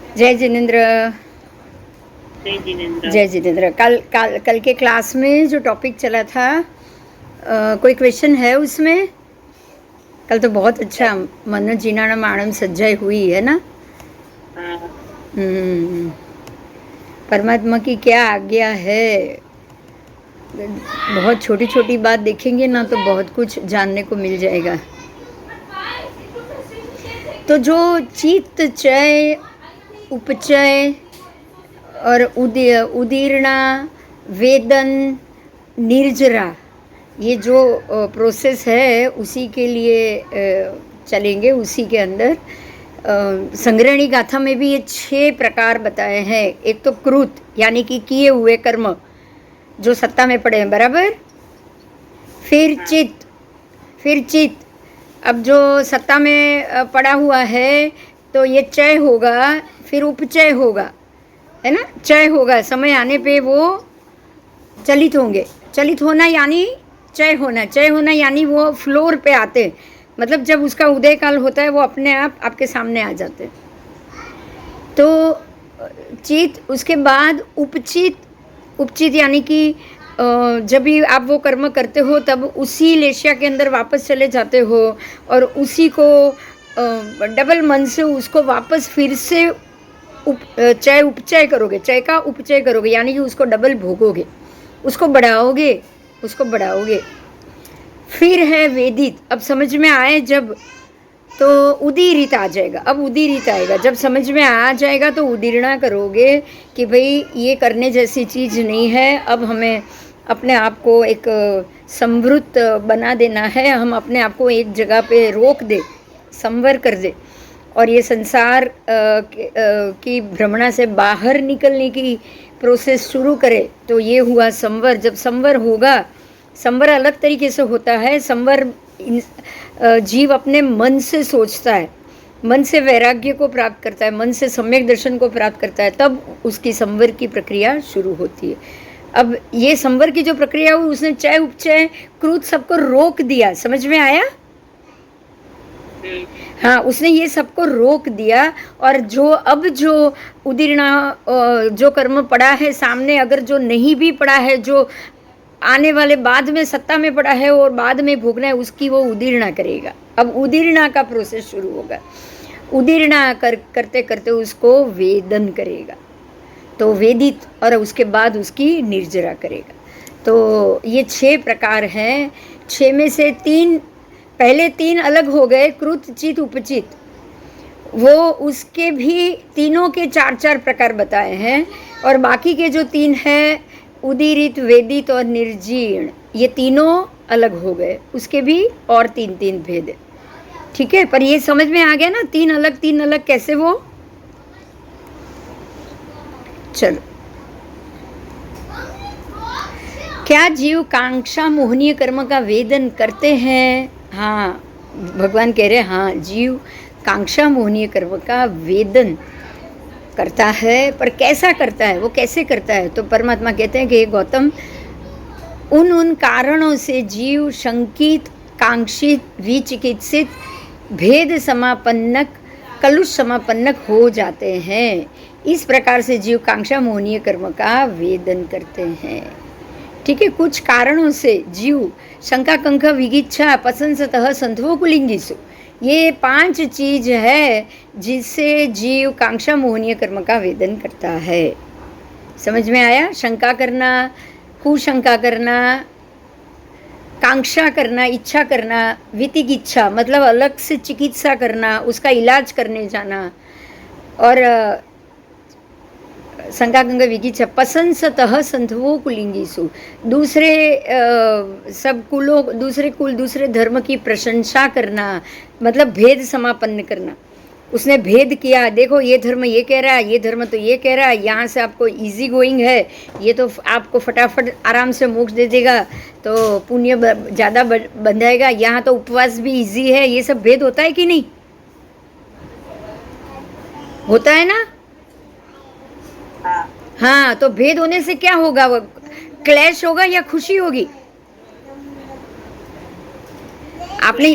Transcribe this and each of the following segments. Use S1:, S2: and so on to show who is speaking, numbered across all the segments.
S1: जय जिनेन्द्र।
S2: जय जिनेन्द्र।
S1: जय जिनेन्द्र। कल कल कल के क्लास में जो टॉपिक चला था, कोई क्वेश्चन है उसमें? कल तो बहुत अच्छा मनो जीना माणम सज्जाई हुई है ना।
S2: हाँ,
S1: हम्म, परमात्मा की क्या आज्ञा है। बहुत छोटी छोटी बात देखेंगे ना तो बहुत कुछ जानने को मिल जाएगा। तो जो चित्त चय उपचय और उदीर्णा वेदन निर्जरा, ये जो प्रोसेस है उसी के लिए चलेंगे। उसी के अंदर संग्रहणी गाथा में भी ये 6 प्रकार बताए हैं। एक तो कृत यानी कि किए हुए कर्म जो सत्ता में पड़े हैं, बराबर। फिर
S2: हाँ,
S1: चित्त, फिर चित्त अब जो सत्ता में पड़ा हुआ है तो ये चय होगा, फिर उपचय होगा, है ना। चय होगा, समय आने पे वो चलित होंगे। चलित होना यानी चय होना, चय होना यानी वो फ्लोर पे आते, मतलब जब उसका उदय काल होता है वो अपने आप आपके सामने आ जाते। तो चित, उसके बाद उपचित। उपचित यानी कि जब भी आप वो कर्म करते हो तब उसी लेशिया के अंदर वापस चले जाते हो और उसी को डबल मन से उसको वापस फिर से चय उपचय करोगे, चय का उपचय करोगे यानी कि उसको डबल भोगोगे, उसको बढ़ाओगे, उसको बढ़ाओगे। फिर है वेदित। अब समझ में आए जब, तो उदीरित आ जाएगा। अब उदीरित आएगा, जब समझ में आ जाएगा तो उदीर्णा करोगे कि भाई ये करने जैसी चीज़ नहीं है। अब हमें अपने आप को एक समृद्ध बना देना है, हम अपने आप को एक जगह पे रोक दे, संवर कर दे और ये संसार की भ्रमणा से बाहर निकलने की प्रोसेस शुरू करे। तो ये हुआ संवर। जब संवर होगा, संवर अलग तरीके से होता है। संवर जीव अपने मन से सोचता है, मन से वैराग्य को प्राप्त करता है, मन से सम्यक दर्शन को प्राप्त करता है, तब उसकी संवर की प्रक्रिया शुरू होती है। अब ये संवर की जो प्रक्रिया हुई उसने चय उपचय क्रोध सबको रोक दिया, समझ में आया? हाँ, उसने ये सबको रोक दिया। और जो उदीर्णा जो कर्म पड़ा है सामने, अगर जो नहीं भी पड़ा है, जो आने वाले बाद में सत्ता में पड़ा है और बाद में भोगना है, उसकी वो उदीर्णा करेगा। अब उदीर्णा का प्रोसेस शुरू होगा। उदीर्णा करते करते उसको वेदन करेगा, तो वेदित, और उसके बाद उसकी निर्जरा करेगा। तो ये 6 प्रकार हैं। 6 में से 3, पहले 3 अलग हो गए, कृत चित उपचित। वो उसके भी तीनों के 4-4 प्रकार बताए हैं। और बाकी के जो 3 हैं, उदीरित वेदित और निर्जीर्ण, ये तीनों अलग हो गए। उसके भी और 3-3 भेद। ठीक है, पर ये समझ में आ गया ना, 3 अलग कैसे वो। चलो, क्या जीव कांक्षा मोहनीय कर्म का वेदन करते हैं? हाँ, भगवान कह रहे हैं हाँ, जीव कांक्षा मोहनीय कर्म का वेदन करता है। पर कैसा करता है, वो कैसे करता है? तो परमात्मा कहते हैं कि गौतम, उन कारणों से जीव शंकित, कांक्षित, विचिकित्सित, भेद समापन्नक, कलुष समापन्नक हो जाते हैं। इस प्रकार से जीव कांक्षा मोहनीय कर्म का वेदन करते हैं। ठीक है, कुछ कारणों से जीव शंका कंख विगिच्छा पसंसतः संधवो कुलिंगिसु, ये 5 चीज है जिससे जीव कांक्षा मोहनीय कर्म का वेदन करता है। समझ में आया? शंका करना, कुशंका करना, कांक्षा करना, इच्छा करना, वितिकिच्छा मतलब अलग से चिकित्सा करना, उसका इलाज करने जाना, और शंकागंग विगिच्छा पसंसतः संधवो कुलिंगीसु, दूसरे सब कुलों, दूसरे कुल, दूसरे धर्म की प्रशंसा करना, मतलब भेद समापन्न करना। उसने भेद किया, देखो ये धर्म ये कह रहा है, ये धर्म तो ये कह रहा है, यहाँ से आपको इजी गोइंग है, ये तो आपको फटाफट आराम से मोक्ष दे देगा, तो पुण्य ज़्यादा बंधाएगा, यहाँ तो उपवास भी इजी है। ये सब भेद होता है कि नहीं? होता है ना? हाँ, तो भेद होने से क्या होगा? वो क्लैश होगा या खुशी होगी? आपने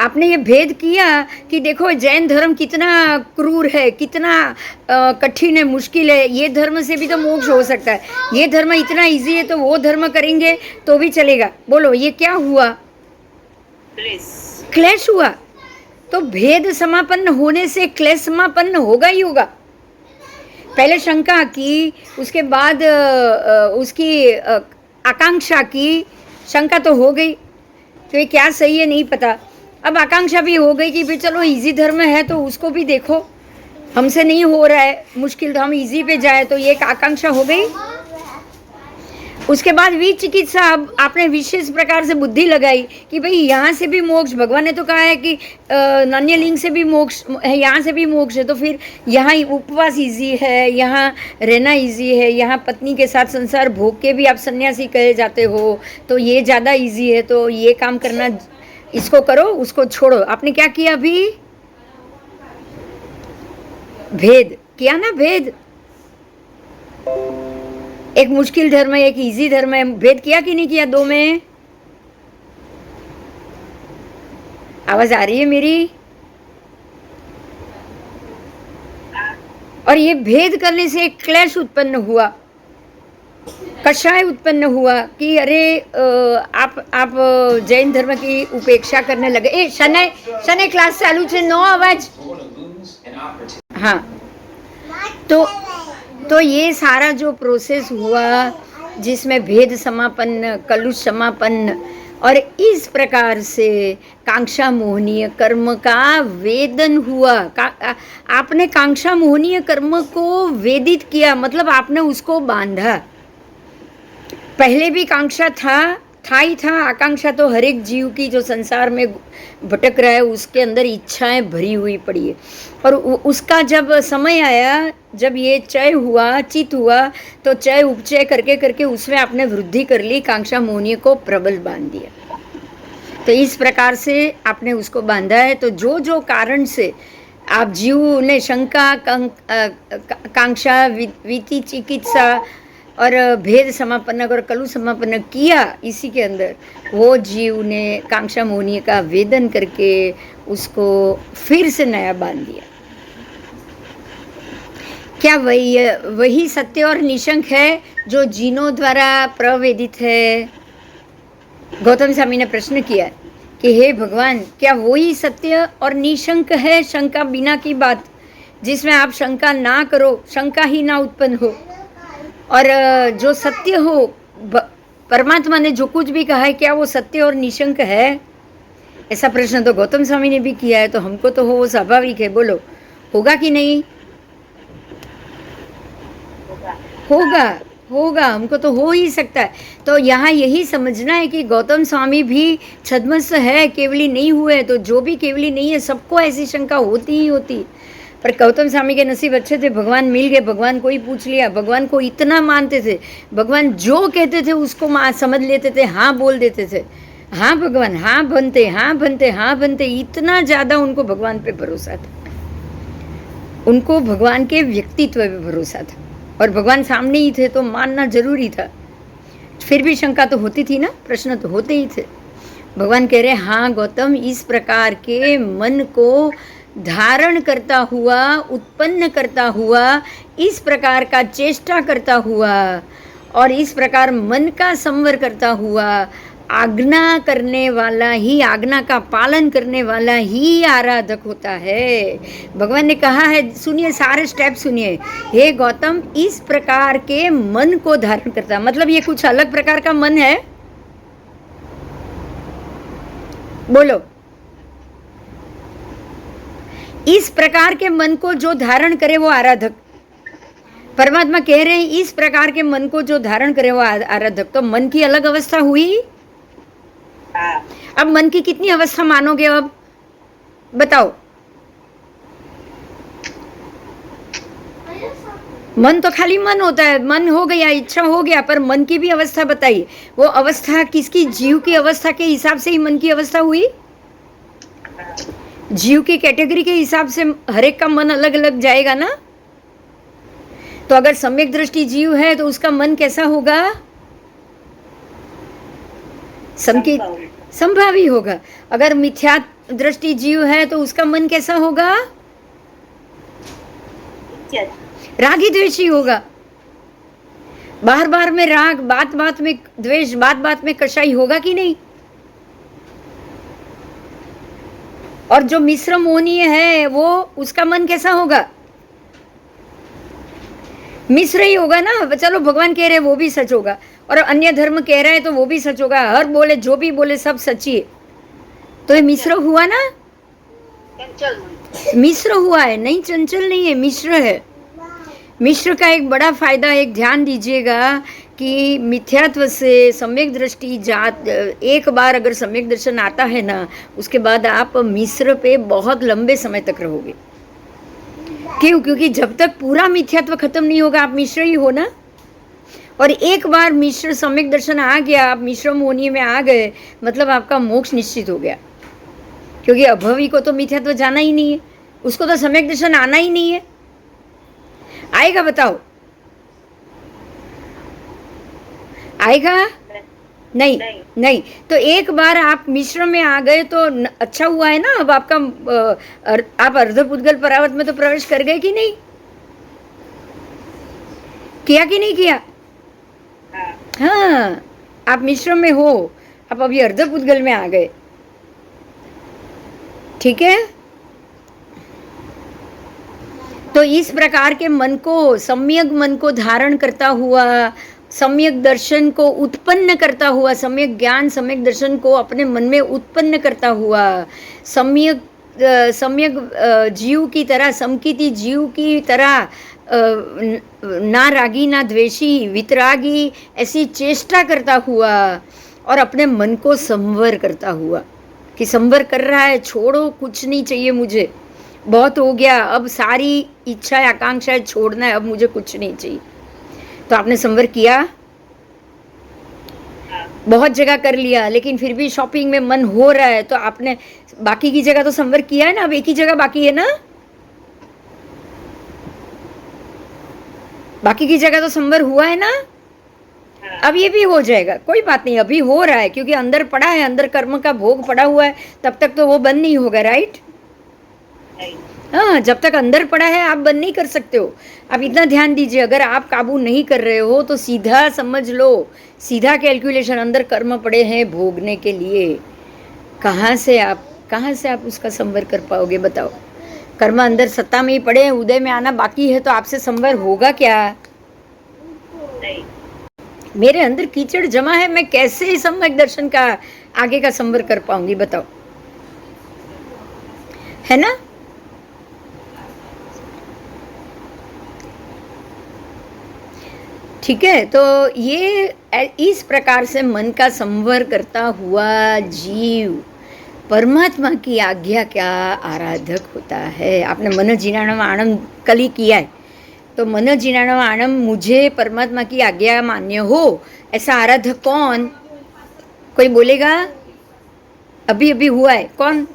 S1: आपने ये भेद किया कि देखो जैन धर्म कितना क्रूर है, कितना कठिन है, मुश्किल है, ये धर्म से भी तो मोक्ष हो सकता है, ये धर्म इतना इजी है तो वो धर्म करेंगे तो भी चलेगा। बोलो ये क्या हुआ? क्लेश हुआ। तो भेद समापन्न होने से क्लेश समापन्न होगा ही होगा। पहले शंका की, उसके बाद उसकी आकांक्षा की। शंका तो हो गई तो ये क्या सही है नहीं पता, अब आकांक्षा भी हो गई कि भाई चलो इजी धर्म है तो उसको भी देखो, हमसे नहीं हो रहा है मुश्किल तो हम इजी पे जाए, तो ये एक आकांक्षा हो गई। उसके बाद विचिकित्सा, अब आपने विशेष प्रकार से बुद्धि लगाई कि भाई यहाँ से भी मोक्ष, भगवान ने तो कहा है कि नान्य लिंग से भी मोक्ष है, यहाँ से भी मोक्ष है, तो फिर यहाँ उपवास इजी है, यहाँ रहना इजी है, यहाँ पत्नी के साथ संसार भोग के भी आप सन्यासी कहे जाते हो, तो ये ज़्यादा इजी है, तो ये काम करना, इसको करो उसको छोड़ो। आपने क्या किया अभी? भेद किया ना, भेद। एक मुश्किल धर्म है, एक इजी धर्म है, भेद किया कि नहीं किया दो में? आवाज आ रही है मेरी? और ये भेद करने से एक क्लेश उत्पन्न हुआ, कषाय उत्पन्न हुआ कि अरे आप जैन धर्म की उपेक्षा करने लगे। ए शनै क्लास चालू है, नो आवाज। हाँ, तो ये सारा जो प्रोसेस हुआ जिसमें भेद समापन्न, कलुष समापन्न, और इस प्रकार से कांक्षा मोहनीय कर्म का वेदन हुआ। आपने कांक्षा मोहनीय कर्म को वेदित किया, मतलब आपने उसको बांधा। पहले भी कांक्षा था ही था। आकांक्षा तो हर एक जीव की जो संसार में भटक रहा है उसके अंदर इच्छाएं भरी हुई पड़ी है, और उसका जब समय आया, जब ये चय हुआ, चित हुआ, तो चय उपचय करके करके उसमें आपने वृद्धि कर ली, कांक्षा मोहनीय को प्रबल बांध दिया। तो इस प्रकार से आपने उसको बांधा है। तो जो जो कारण से आप जीव ने शंका, कांक्षा, विति चिकित्सा और भेद समापन्न और कलु समापन्न किया, इसी के अंदर वो जीव ने कांक्षा मोहनीय का वेदन करके उसको फिर से नया बांध दिया। क्या वही सत्य और निशंक है जो जीनों द्वारा प्रवेदित है? गौतम स्वामी ने प्रश्न किया कि हे भगवान, क्या वही सत्य और निशंक है, शंका बिना की बात, जिसमें आप शंका ना करो, शंका ही ना उत्पन्न हो, और जो सत्य हो, परमात्मा ने जो कुछ भी कहा है, क्या वो सत्य और निशंक है? ऐसा प्रश्न तो गौतम स्वामी ने भी किया है, तो हमको तो हो वो स्वाभाविक है। बोलो होगा कि नहीं? होगा, हमको तो हो ही सकता है। तो यहाँ यही समझना है कि गौतम स्वामी भी छद्मस्थ है, केवली नहीं हुए, तो जो भी केवली नहीं है सबको ऐसी शंका होती ही होती। पर गौतम स्वामी के नसीब अच्छे थे, भगवान मिल गए, भगवान को ही पूछ लिया, भगवान को इतना मानते थे, भगवान जो कहते थे उसको समझ लेते थे, हाँ बोल देते थे, हाँ भगवान, हाँ बनते, हाँ बनते, हाँ बनते, इतना ज़्यादा उनको भगवान पे भरोसा था, उनको भगवान के व्यक्तित्व पे भरोसा था, और भगवान सामने ही थे तो मानना जरूरी था। फिर भी शंका तो होती थी ना, प्रश्न तो होते ही थे। भगवान कह रहे हाँ गौतम, इस प्रकार के मन को धारण करता हुआ, उत्पन्न करता हुआ, इस प्रकार का चेष्टा करता हुआ, और इस प्रकार मन का संवर करता हुआ, आज्ञा करने वाला ही, आज्ञा का पालन करने वाला ही आराधक होता है। भगवान ने कहा है, सुनिए सारे स्टेप सुनिए, हे गौतम, इस प्रकार के मन को धारण करता, मतलब ये कुछ अलग प्रकार का मन है? बोलो, इस प्रकार के मन को जो धारण करे वो आराधक। परमात्मा कह रहे हैं इस प्रकार के मन को जो धारण करे वो आराधक। तो मन की अलग अवस्था हुई। अब मन की कितनी अवस्था मानोगे? अब बताओ। मन तो खाली मन होता है, मन हो गया, इच्छा हो गया, पर मन की भी अवस्था बताइए। वो अवस्था किसकी? जीव की अवस्था के हिसाब से ही मन की अवस्था हुई। जीव की कैटेगरी के हिसाब से हर एक का मन अलग अलग जाएगा ना। तो अगर सम्यक दृष्टि जीव है तो उसका मन कैसा होगा? संभावी होगा। अगर मिथ्या दृष्टि जीव है तो उसका मन कैसा होगा? रागी द्वेषी होगा। बार बार में राग, बात बात में द्वेष, बात बात में कषाई होगा कि नहीं? और जो मिश्र मोहनीय है वो, उसका मन कैसा होगा? मिश्र ही होगा ना। चलो भगवान कह रहे हैं वो भी सच होगा, और अन्य धर्म कह रहे हैं तो वो भी सच होगा। हर बोले, जो भी बोले सब सच्ची है। तो ये मिश्र हुआ ना, मिश्र हुआ है, नहीं चंचल नहीं है, मिश्र है। मिश्र का एक बड़ा फायदा, एक ध्यान दीजिएगा कि मिथ्यात्व से सम्यक दृष्टि जात, एक बार अगर सम्यक दर्शन आता है ना, उसके बाद आप मिश्र पे बहुत लंबे समय तक रहोगे। क्यों? क्योंकि जब तक पूरा मिथ्यात्व खत्म नहीं होगा आप मिश्र ही हो ना। और एक बार मिश्र सम्यक दर्शन आ गया, आप मिश्र मोहनी में आ गए, मतलब आपका मोक्ष निश्चित हो गया। क्योंकि अभवी को तो मिथ्यात्व जाना ही नहीं है, उसको तो सम्यक दर्शन आना ही नहीं है। आएगा? बताओ, आएगा? नहीं, नहीं। तो एक बार आप मिश्र में आ गए तो अच्छा हुआ है ना। अब आपका आप अर्धपुद्गल परावर्त में तो प्रवेश कर गए कि नहीं? किया कि नहीं किया? हाँ, आप मिश्र में हो, आप अभी अर्धपुद्गल में आ गए। ठीक है? तो इस प्रकार के मन को, सम्यक मन को धारण करता हुआ, सम्यक दर्शन को उत्पन्न करता हुआ, सम्यक ज्ञान सम्यक दर्शन को अपने मन में उत्पन्न करता हुआ, सम्यक जीव की तरह, समकिति जीव की तरह ना रागी ना द्वेषी, वितरागी ऐसी चेष्टा करता हुआ, और अपने मन को संवर करता हुआ कि संवर कर रहा है, छोड़ो, कुछ नहीं चाहिए मुझे, बहुत हो गया, अब सारी इच्छाएं आकांक्षाएं छोड़ना है, अब मुझे कुछ नहीं चाहिए। तो आपने संवर किया, बहुत जगह कर लिया, लेकिन फिर भी शॉपिंग में मन हो रहा है, तो आपने बाकी की जगह तो संवर किया है ना, अब एक ही जगह बाकी है ना, बाकी की जगह तो संवर हुआ है ना। अब ये भी हो जाएगा, कोई बात नहीं, अभी हो रहा है क्योंकि अंदर पड़ा है, अंदर कर्म का भोग पड़ा हुआ है, तब तक तो वो बंद नहीं होगा। राइट? हाँ, जब तक अंदर पड़ा है आप बंद नहीं कर सकते हो। आप इतना ध्यान दीजिए, अगर आप काबू नहीं कर रहे हो तो सीधा समझ लो, सीधा कैलकुलेशन, अंदर कर्म पड़े हैं भोगने के लिए, कहाँ से आप उसका संवर कर पाओगे? बताओ। कर्म अंदर सत्ता में ही पड़े हैं, उदय में आना बाकी है, तो आपसे संवर होगा क्या? नहीं। मेरे अंदर कीचड़ जमा है, मैं कैसे सम्यक दर्शन का आगे का संवर कर पाऊंगी? बताओ, है ना? ठीक है, तो ये इस प्रकार से मन का संवर करता हुआ जीव परमात्मा की आज्ञा क्या आराधक होता है। आपने मन जिनाणम आनम कल ही किया है, तो मन जिनाणम आनम, मुझे परमात्मा की आज्ञा मान्य हो, ऐसा आराधक कौन? कोई बोलेगा? अभी अभी हुआ है, कौन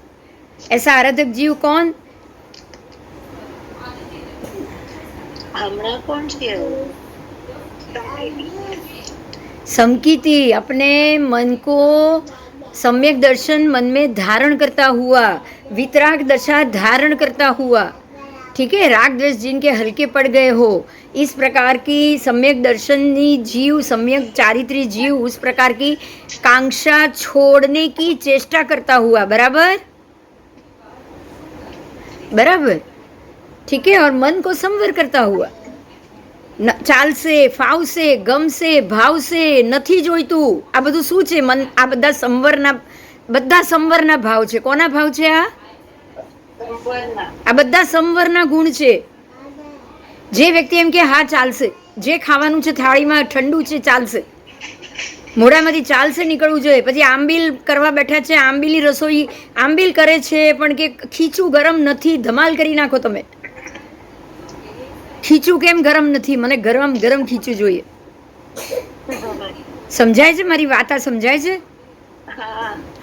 S1: ऐसा आराधक जीव? कौन?
S2: हमारा कौन सी
S1: समकीति, अपने मन को सम्यक दर्शन मन में धारण करता हुआ, वितराग दशा धारण करता हुआ, ठीक है, राग द्वेष जिनके हल्के पड़ गए हो, इस प्रकार की सम्यक दर्शनी जीव, सम्यक चारित्री जीव, उस प्रकार की कांक्षा छोड़ने की चेष्टा करता हुआ। बराबर? बराबर, ठीक है। और मन को संवर करता हुआ, ચાલ સે, ફાવશે, ગમશે, ભાવશે, નથી જોઈતું, આ બધું શું છે? મન, આ બધા સંવરના ભાવ છે. કોના ભાવ છે? આ બધા સંવરના ગુણ છે. જે વ્યક્તિ એમ કે હા ચાલશે, જે ખાવાનું છે થાળીમાં ઠંડુ છે ચાલશે, મોઢામાંથી ચાલશે નીકળવું જોઈએ, પછી આંબીલ કરવા બેઠા છે, આંબીલી રસોઈ આંબીલ કરે છે, પણ કે ખીચું ગરમ નથી, ધમાલ કરી નાખો તમે. ખીચું કેમ ગરમ નથી? મને ગરમ ગરમ ખીચું જોઈએ. સમજાય છે મારી વાત? આ સમજાય છે?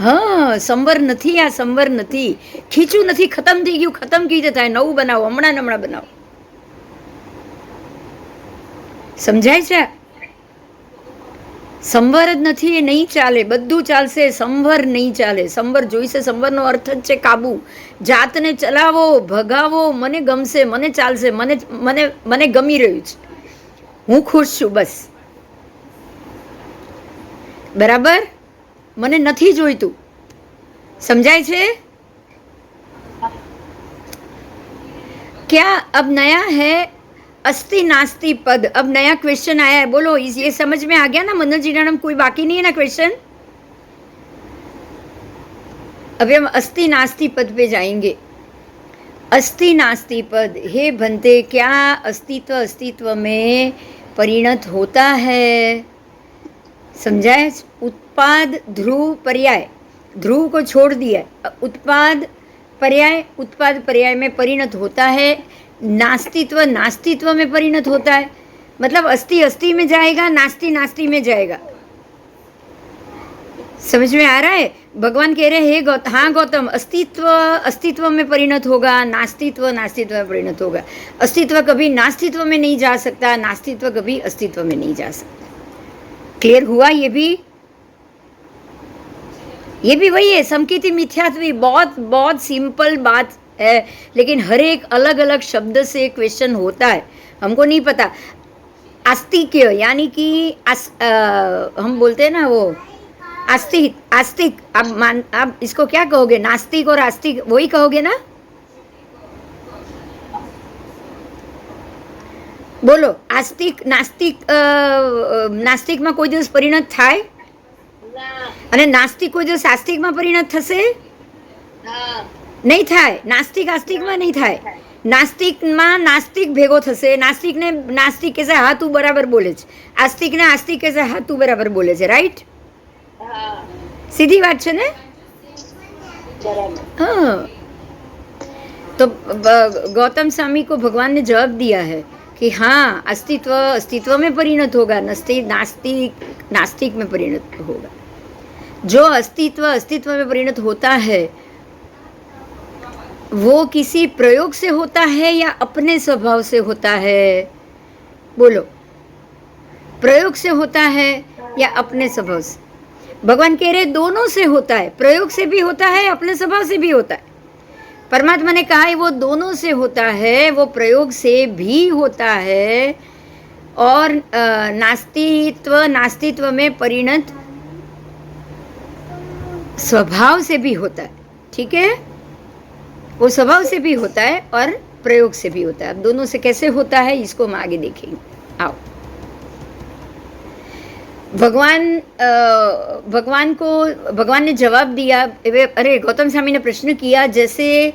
S1: હા, સંવર નથી, આ સંવર નથી. ખીચું નથી, ખતમ થઈ ગયું, ખતમ કેવી રીતે થાય? નવું બનાવો, હમણાં બનાવો. સમજાય છે? સંવર જ નથી, એ નહીં ચાલે. બધું ચાલશે, સંવર નહીં ચાલે. સંવર જોઈશે. સંવરનો અર્થ જ છે કાબુ. જાતને ચલાવો, ભગાવો. મને ગમશે, મને ચાલશે, મને મને મને ગમી રહ્યું છે, હું ખુશ છું, બસ. બરાબર? મને નથી જોઈતું. समझाए छे? क्या अब नया है अस्ति नास्ति पद? अब नया क्वेश्चन आया है, बोलो. ये समझ में आ गया ना मनोज जी? मैडम कोई बाकी नहीं है ना क्वेश्चन? अभी हम अस्ति नास्ति पद पे जाएंगे. अस्ति नास्ति पद. हे भंते, क्या अस्तित्व अस्तित्व में परिणत होता है? समझाए? उत्पाद ध्रुव पर्याय, ध्रुव को छोड़ दिया, उत्पाद पर्याय में परिणत होता है. नास्तित्व नास्तित्व में परिणत होता है. मतलब अस्ति अस्ति में जाएगा, नास्ति नास्ति में जाएगा. समझ में आ रहा है? भगवान कह रहे हैं हाँ गौतम, अस्तित्व अस्तित्व में परिणत होगा, नास्तित्व नास्तित्व में परिणत होगा. अस्तित्व कभी नास्तित्व में नहीं जा सकता, नास्तित्व कभी अस्तित्व में नहीं जा सकता. क्लियर हुआ? ये भी वही है, समकीति मिथ्यात्वी. बहुत बहुत सिंपल बात है, लेकिन हर एक अलग अलग शब्द से क्वेश्चन होता है, हमको नहीं पता. आस्तिक्य यानी कि हम बोलते हैं ना वो आस्तिक. आप इसको क्या कहोगे? नास्तिक और आस्तिक वही कहोगे ना? बोलो. आस्तिक नास्तिक નાસ્તિકમાં કોઈ દિવસ પરિણત થાય? અને નાસ્તિક કોઈ દિવસ આસ્તિકમાં પરિણત થશે? નહીં થાય. નાસ્તિક આસ્તિકમાં નહીં થાય. નાસ્તિકમાં નાસ્તિક ભેગો થશે. નાસ્તિકને નાસ્તિક કહેશે હા તું બરાબર બોલે છે, આસ્તિકને આસ્તિક કહેશે હા તું બરાબર બોલે છે. રાઈટ? सीधी बात है ने? हाँ. तो गौतम स्वामी को भगवान ने जवाब दिया है कि हाँ, अस्तित्व अस्तित्व में परिणत होगा, नास्तिक नास्तिक में परिणत होगा. जो अस्तित्व अस्तित्व में परिणत होता है वो किसी प्रयोग से होता है या अपने स्वभाव से होता है? बोलो. प्रयोग से होता है या अपने स्वभाव से? भगवान कह रहे दोनों से होता है. प्रयोग से भी होता है, अपने स्वभाव से भी होता है. परमात्मा ने कहा है वो दोनों से होता है, वो प्रयोग से भी होता है और नास्तित्व नास्तित्व में परिणत स्वभाव से भी होता है. ठीक है? वो स्वभाव से भी होता है और प्रयोग से भी होता है. अब दोनों से कैसे होता है इसको हम आगे देखेंगे. आओ. भगवान ने जवाब दिया. अरे गौतम स्वामी ने प्रश्न किया जैसे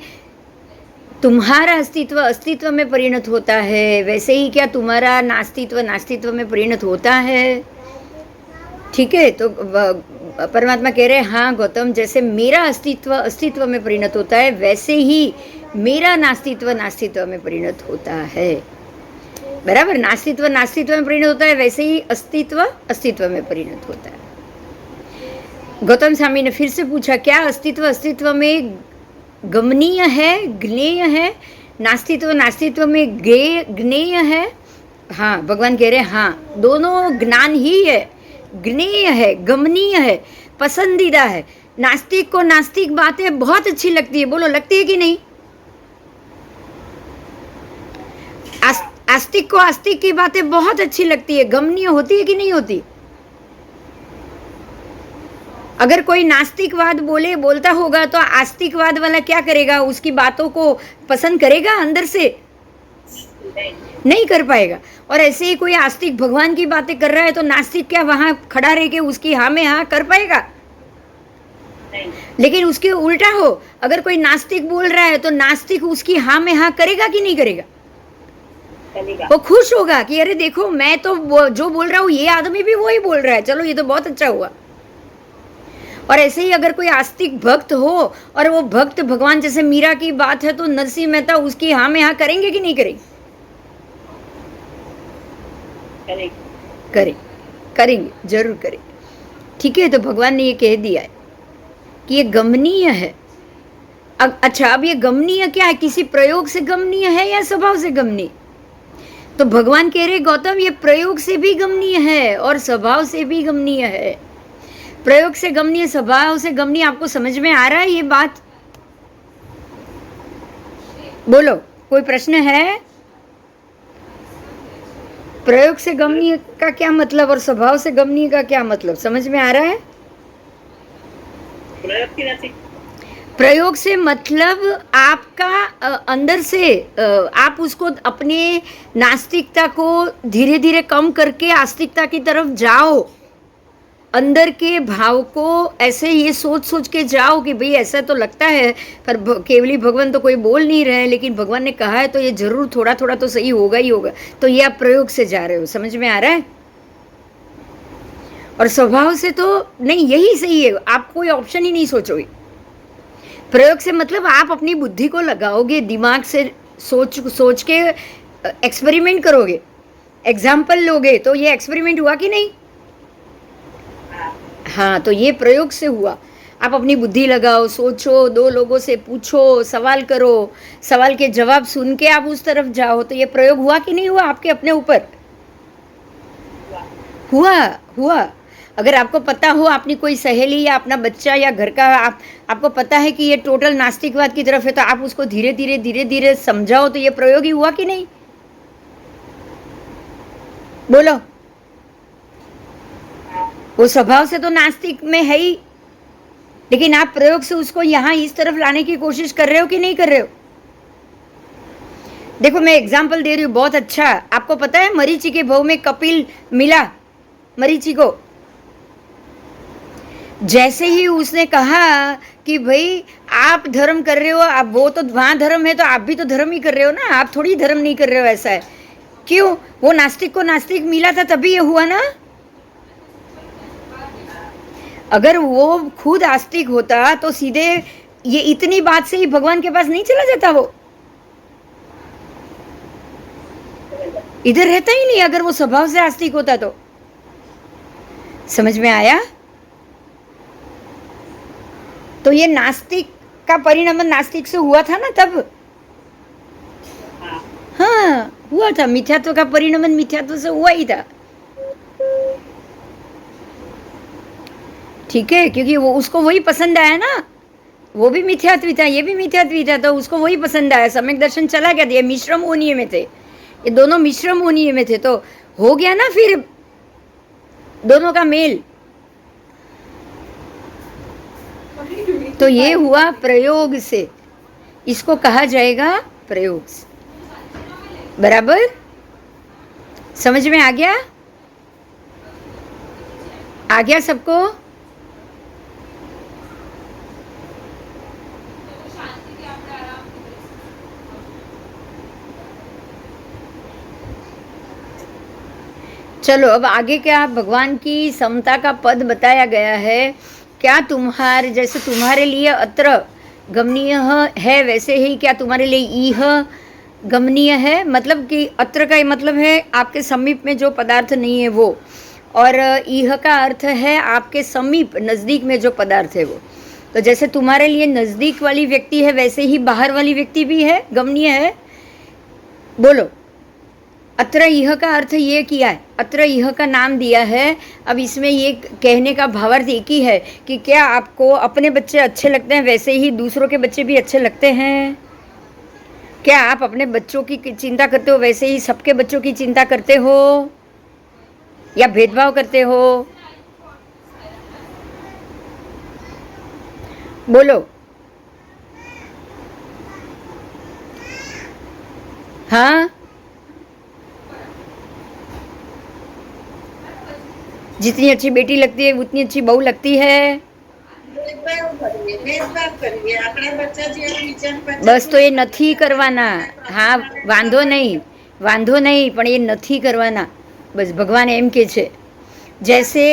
S1: तुम्हारा अस्तित्व अस्तित्व में परिणत होता है वैसे ही क्या तुम्हारा नास्तित्व नास्तित्व में परिणत होता है? ठीक है? तो परमात्मा कह रहे हाँ गौतम, जैसे मेरा अस्तित्व अस्तित्व में परिणत होता है वैसे ही मेरा नास्तित्व नास्तित्व में परिणत होता है. बराबर? नास्तित्व नास्तित्व में परिणत होता है वैसे ही अस्तित्व अस्तित्व में परिणत होता है. गौतम स्वामी ने फिर से पूछा क्या अस्तित्व अस्तित्व में गमनीय है, ज्ञेय है? नास्तित्व नास्तित्व में ज्ञेय है? हाँ. भगवान कह रहे हाँ, दोनों ज्ञान ही है, ज्ञेय है, गमनीय है, पसंदीदा है. नास्तिक को नास्तिक बातें बहुत अच्छी लगती है. बोलो, लगती है कि नहीं? आस्तिक को आस्तिक की बातें बहुत अच्छी लगती है, गमनीय होती है कि नहीं होती? अगर कोई नास्तिकवाद बोलता होगा तो आस्तिकवाद वाला क्या करेगा? उसकी बातों को पसंद करेगा अंदर से? नहीं कर पाएगा. और ऐसे ही कोई आस्तिक भगवान की बातें कर रहा है तो नास्तिक क्या वहां खड़ा रह के उसकी हाँ में हाँ कर पाएगा? लेकिन उसके उल्टा हो, अगर कोई नास्तिक बोल रहा है तो नास्तिक उसकी हाँ में हाँ करेगा कि नहीं करेगा? वो खुश होगा कि अरे देखो मैं तो जो बोल रहा हूँ ये आदमी भी वही बोल रहा है, चलो ये तो बहुत अच्छा हुआ. और ऐसे ही अगर कोई आस्तिक भक्त हो और वो भक्त भगवान जैसे मीरा की बात है तो नरसिंह मेहता उसकी हाँ में हाँ करेंगे कि नहीं करेंगे? करेंगे, जरूर करेंगे. ठीक है? तो भगवान ने ये कह दिया है कि ये गमनीय है. अच्छा, अब ये गमनीय क्या है? किसी प्रयोग से गमनीय है या स्वभाव से गमनीय? तो भगवान कह रहे गौतम ये प्रयोग से भी गमनीय है और स्वभाव से भी गमनीय है। प्रयोग से गमनीय, स्वभाव से गमनीय, आपको समझ में आ रहा है ये बात? बोलो, कोई प्रश्न है? प्रयोग से गमनीय का क्या मतलब और स्वभाव से गमनीय का क्या मतलब, समझ में आ रहा है?
S2: प्रयोग की राशि
S1: प्रयोग से मतलब आपका अंदर से आप उसको अपने नास्तिकता को धीरे धीरे कम करके आस्तिकता की तरफ जाओ। अंदर के भाव को ऐसे ये सोच सोच के जाओ कि भाई ऐसा तो लगता है पर केवली भगवान तो कोई बोल नहीं रहे हैं, लेकिन भगवान ने कहा है तो ये जरूर थोड़ा थोड़ा तो सही होगा ही होगा। तो ये आप प्रयोग से जा रहे हो, समझ में आ रहा है? और स्वभाव से तो नहीं, यही सही है, आप कोई ऑप्शन ही नहीं सोचोगे। प्रयोग से मतलब आप अपनी बुद्धि को लगाओगे, दिमाग से सोच सोच के एक्सपेरिमेंट करोगे, एग्जाम्पल लोगे। तो ये एक्सपेरिमेंट हुआ कि नहीं? हाँ, तो ये प्रयोग से हुआ। आप अपनी बुद्धि लगाओ, सोचो, दो लोगों से पूछो, सवाल करो, सवाल के जवाब सुन के आप उस तरफ जाओ। तो ये प्रयोग हुआ कि नहीं हुआ आपके अपने ऊपर? हुआ हुआ। अगर आपको पता हो आपने कोई सहेली या अपना बच्चा या घर का आपको पता है कि ये टोटल नास्तिकवाद की तरफ है, तो आप उसको धीरे धीरे समझाओ। तो ये प्रयोग ही हुआ कि नहीं? बोलो। वो स्वभाव से तो नास्तिक में है ही, लेकिन आप प्रयोग से उसको यहाँ इस तरफ लाने की कोशिश कर रहे हो कि नहीं कर रहे हो? देखो मैं एग्जाम्पल दे रही हूँ, बहुत अच्छा। आपको पता है मरीचि के भाव में कपिल मिला मरीचि को। जैसे ही उसने कहा कि भाई आप धर्म कर रहे हो, आप वो तो वहां धर्म है तो आप भी तो धर्म ही कर रहे हो ना, आप थोड़ी धर्म नहीं कर रहे हो, ऐसा है क्यों? वो नास्तिक को नास्तिक मिला था तभी ये हुआ ना। अगर वो खुद आस्तिक होता तो सीधे ये इतनी बात से ही भगवान के पास नहीं चला जाता, वो इधर रहता ही नहीं अगर वो स्वभाव से आस्तिक होता तो। समझ में आया? तो ये नास्तिक का परिणाम नास्तिक से हुआ था ना तब। हाँ हुआ था, मिथ्यात्व का परिणाम मिथ्यात्व से हुआ ही था। ठीक है, क्योंकि वो उसको वही पसंद आया ना, वो भी मिथ्यात्व था ये भी मिथ्यात्व था, तो उसको वही पसंद आया। सम्यक दर्शन चला गया, ये मिश्रम होनीय में थे, ये दोनों मिश्रम होनीय में थे, तो हो गया ना फिर दोनों का मेल। तो ये हुआ प्रयोग से, इसको कहा जाएगा प्रयोग से। बराबर समझ में आ गया? आ गया सबको? चलो अब आगे क्या भगवान की समता का पद बताया गया है। क्या तुम्हारे जैसे तुम्हारे लिए अत्र गमनीय है, वैसे ही क्या तुम्हारे लिए इह गमनीय है? मतलब कि अत्र का मतलब है आपके समीप में जो पदार्थ नहीं है वो, और इह का अर्थ है आपके समीप नज़दीक में जो पदार्थ है वो। तो जैसे तुम्हारे लिए नज़दीक वाली व्यक्ति है, वैसे ही बाहर वाली व्यक्ति भी है, गमनीय है। बोलो। अत्र इह का अर्थ ये किया है, अत्र इह का नाम दिया है। अब इसमें ये कहने का भावार्थ एक ही है कि क्या आपको अपने बच्चे अच्छे लगते हैं वैसे ही दूसरों के बच्चे भी अच्छे लगते हैं? क्या आप अपने बच्चों की चिंता करते हो वैसे ही सबके बच्चों की चिंता करते हो, या भेदभाव करते हो? बोलो। हाँ, जितनी अच्छी बेटी लगती है उतनी अच्छी बहू लगती है। बस तो ये નથી કરવાના। હા વાંધો નહીં પણ ये નથી करवाना, बस भगवान एम के छे। जैसे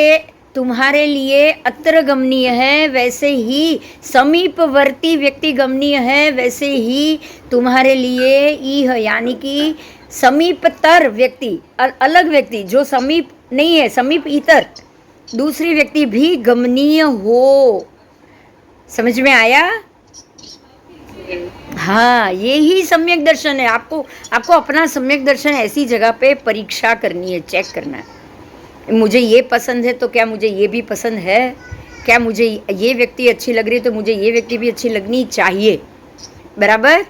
S1: तुम्हारे लिए अत्र गमनीय है वैसे ही समीपवर्ती व्यक्ति गमनीय है, वैसे ही तुम्हारे लिए इह यानी कि समीपतर व्यक्ति, अलग व्यक्ति जो समीप नहीं है, समीप इतर दूसरी व्यक्ति भी गमनीय हो। समझ में आया? हाँ, ये ही सम्यक दर्शन है। आपको आपको अपना सम्यक दर्शन ऐसी जगह पे परीक्षा करनी है, चेक करना है। मुझे ये पसंद है तो क्या मुझे ये भी पसंद है? क्या मुझे ये व्यक्ति अच्छी लग रही है तो मुझे ये व्यक्ति भी अच्छी लगनी चाहिए। बराबर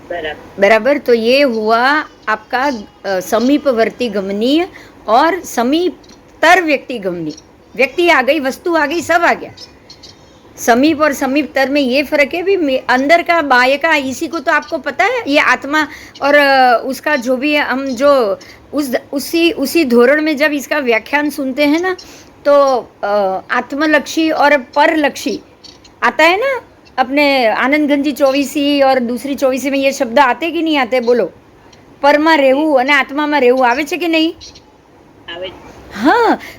S2: बराबर
S1: बराबर। तो ये हुआ आपका समीपवर्ती गमनीय और समीपतर व्यक्ति गमनीय। व्यक्ति आ गई, वस्तु आ गई, सब आ गया। समीप और समीपतर में ये फर्क है भी, अंदर का बाह्य का, इसी को तो आपको पता है। ये आत्मा और उसका जो भी हम जो उसी धोरण में जब इसका व्याख्यान सुनते हैं ना, तो आत्मलक्षी और परलक्षी आता है ना। अपने आनंद गंजी 24 और दूसरी 24 में ये शब्द आते कि नहीं आते? बोलो। પરમાં રહેવું અને આત્મામાં રહેવું આવે છે કે નહીં?
S2: આવે
S1: હા,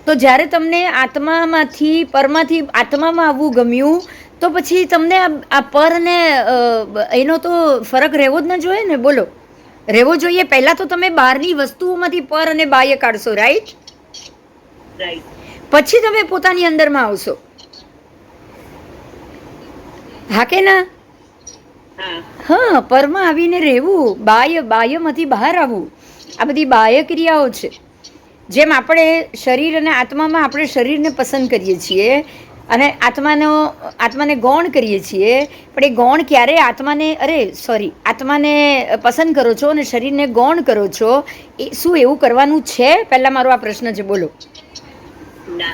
S1: તો જ્યારે તમને આત્મામાંથી પરમાંથી આત્મામાં આવવું ગમ્યું, તો પછી તમને આ પર ને એનો તો ફરક રહેવો જ ન જોઈએ ને. બોલો, રહેવો જોઈએ. પહેલા તો તમે બહારની વસ્તુઓમાંથી પર અને બાહ્ય કાઢશો, રાઈટ?
S2: રાઈટ.
S1: પછી તમે પોતાની અંદરમાં આવશો. હા કે ના? હા, પરમાં આવીને રહેવું, બાહ્યમાંથી બહાર આવવું. આ બધી બાહ્ય ક્રિયાઓ છે. જેમ આપણે શરીર અને આત્મામાં આપણે શરીરને પસંદ કરીએ છીએ અને આત્માને ગૌણ કરીએ છીએ, પણ એ ગૌણ ક્યારે આત્માને પસંદ કરો છો અને શરીરને ગૌણ કરો છો, એ શું એવું કરવાનું છે? પહેલા મારો આ પ્રશ્ન છે, બોલો.
S2: ના,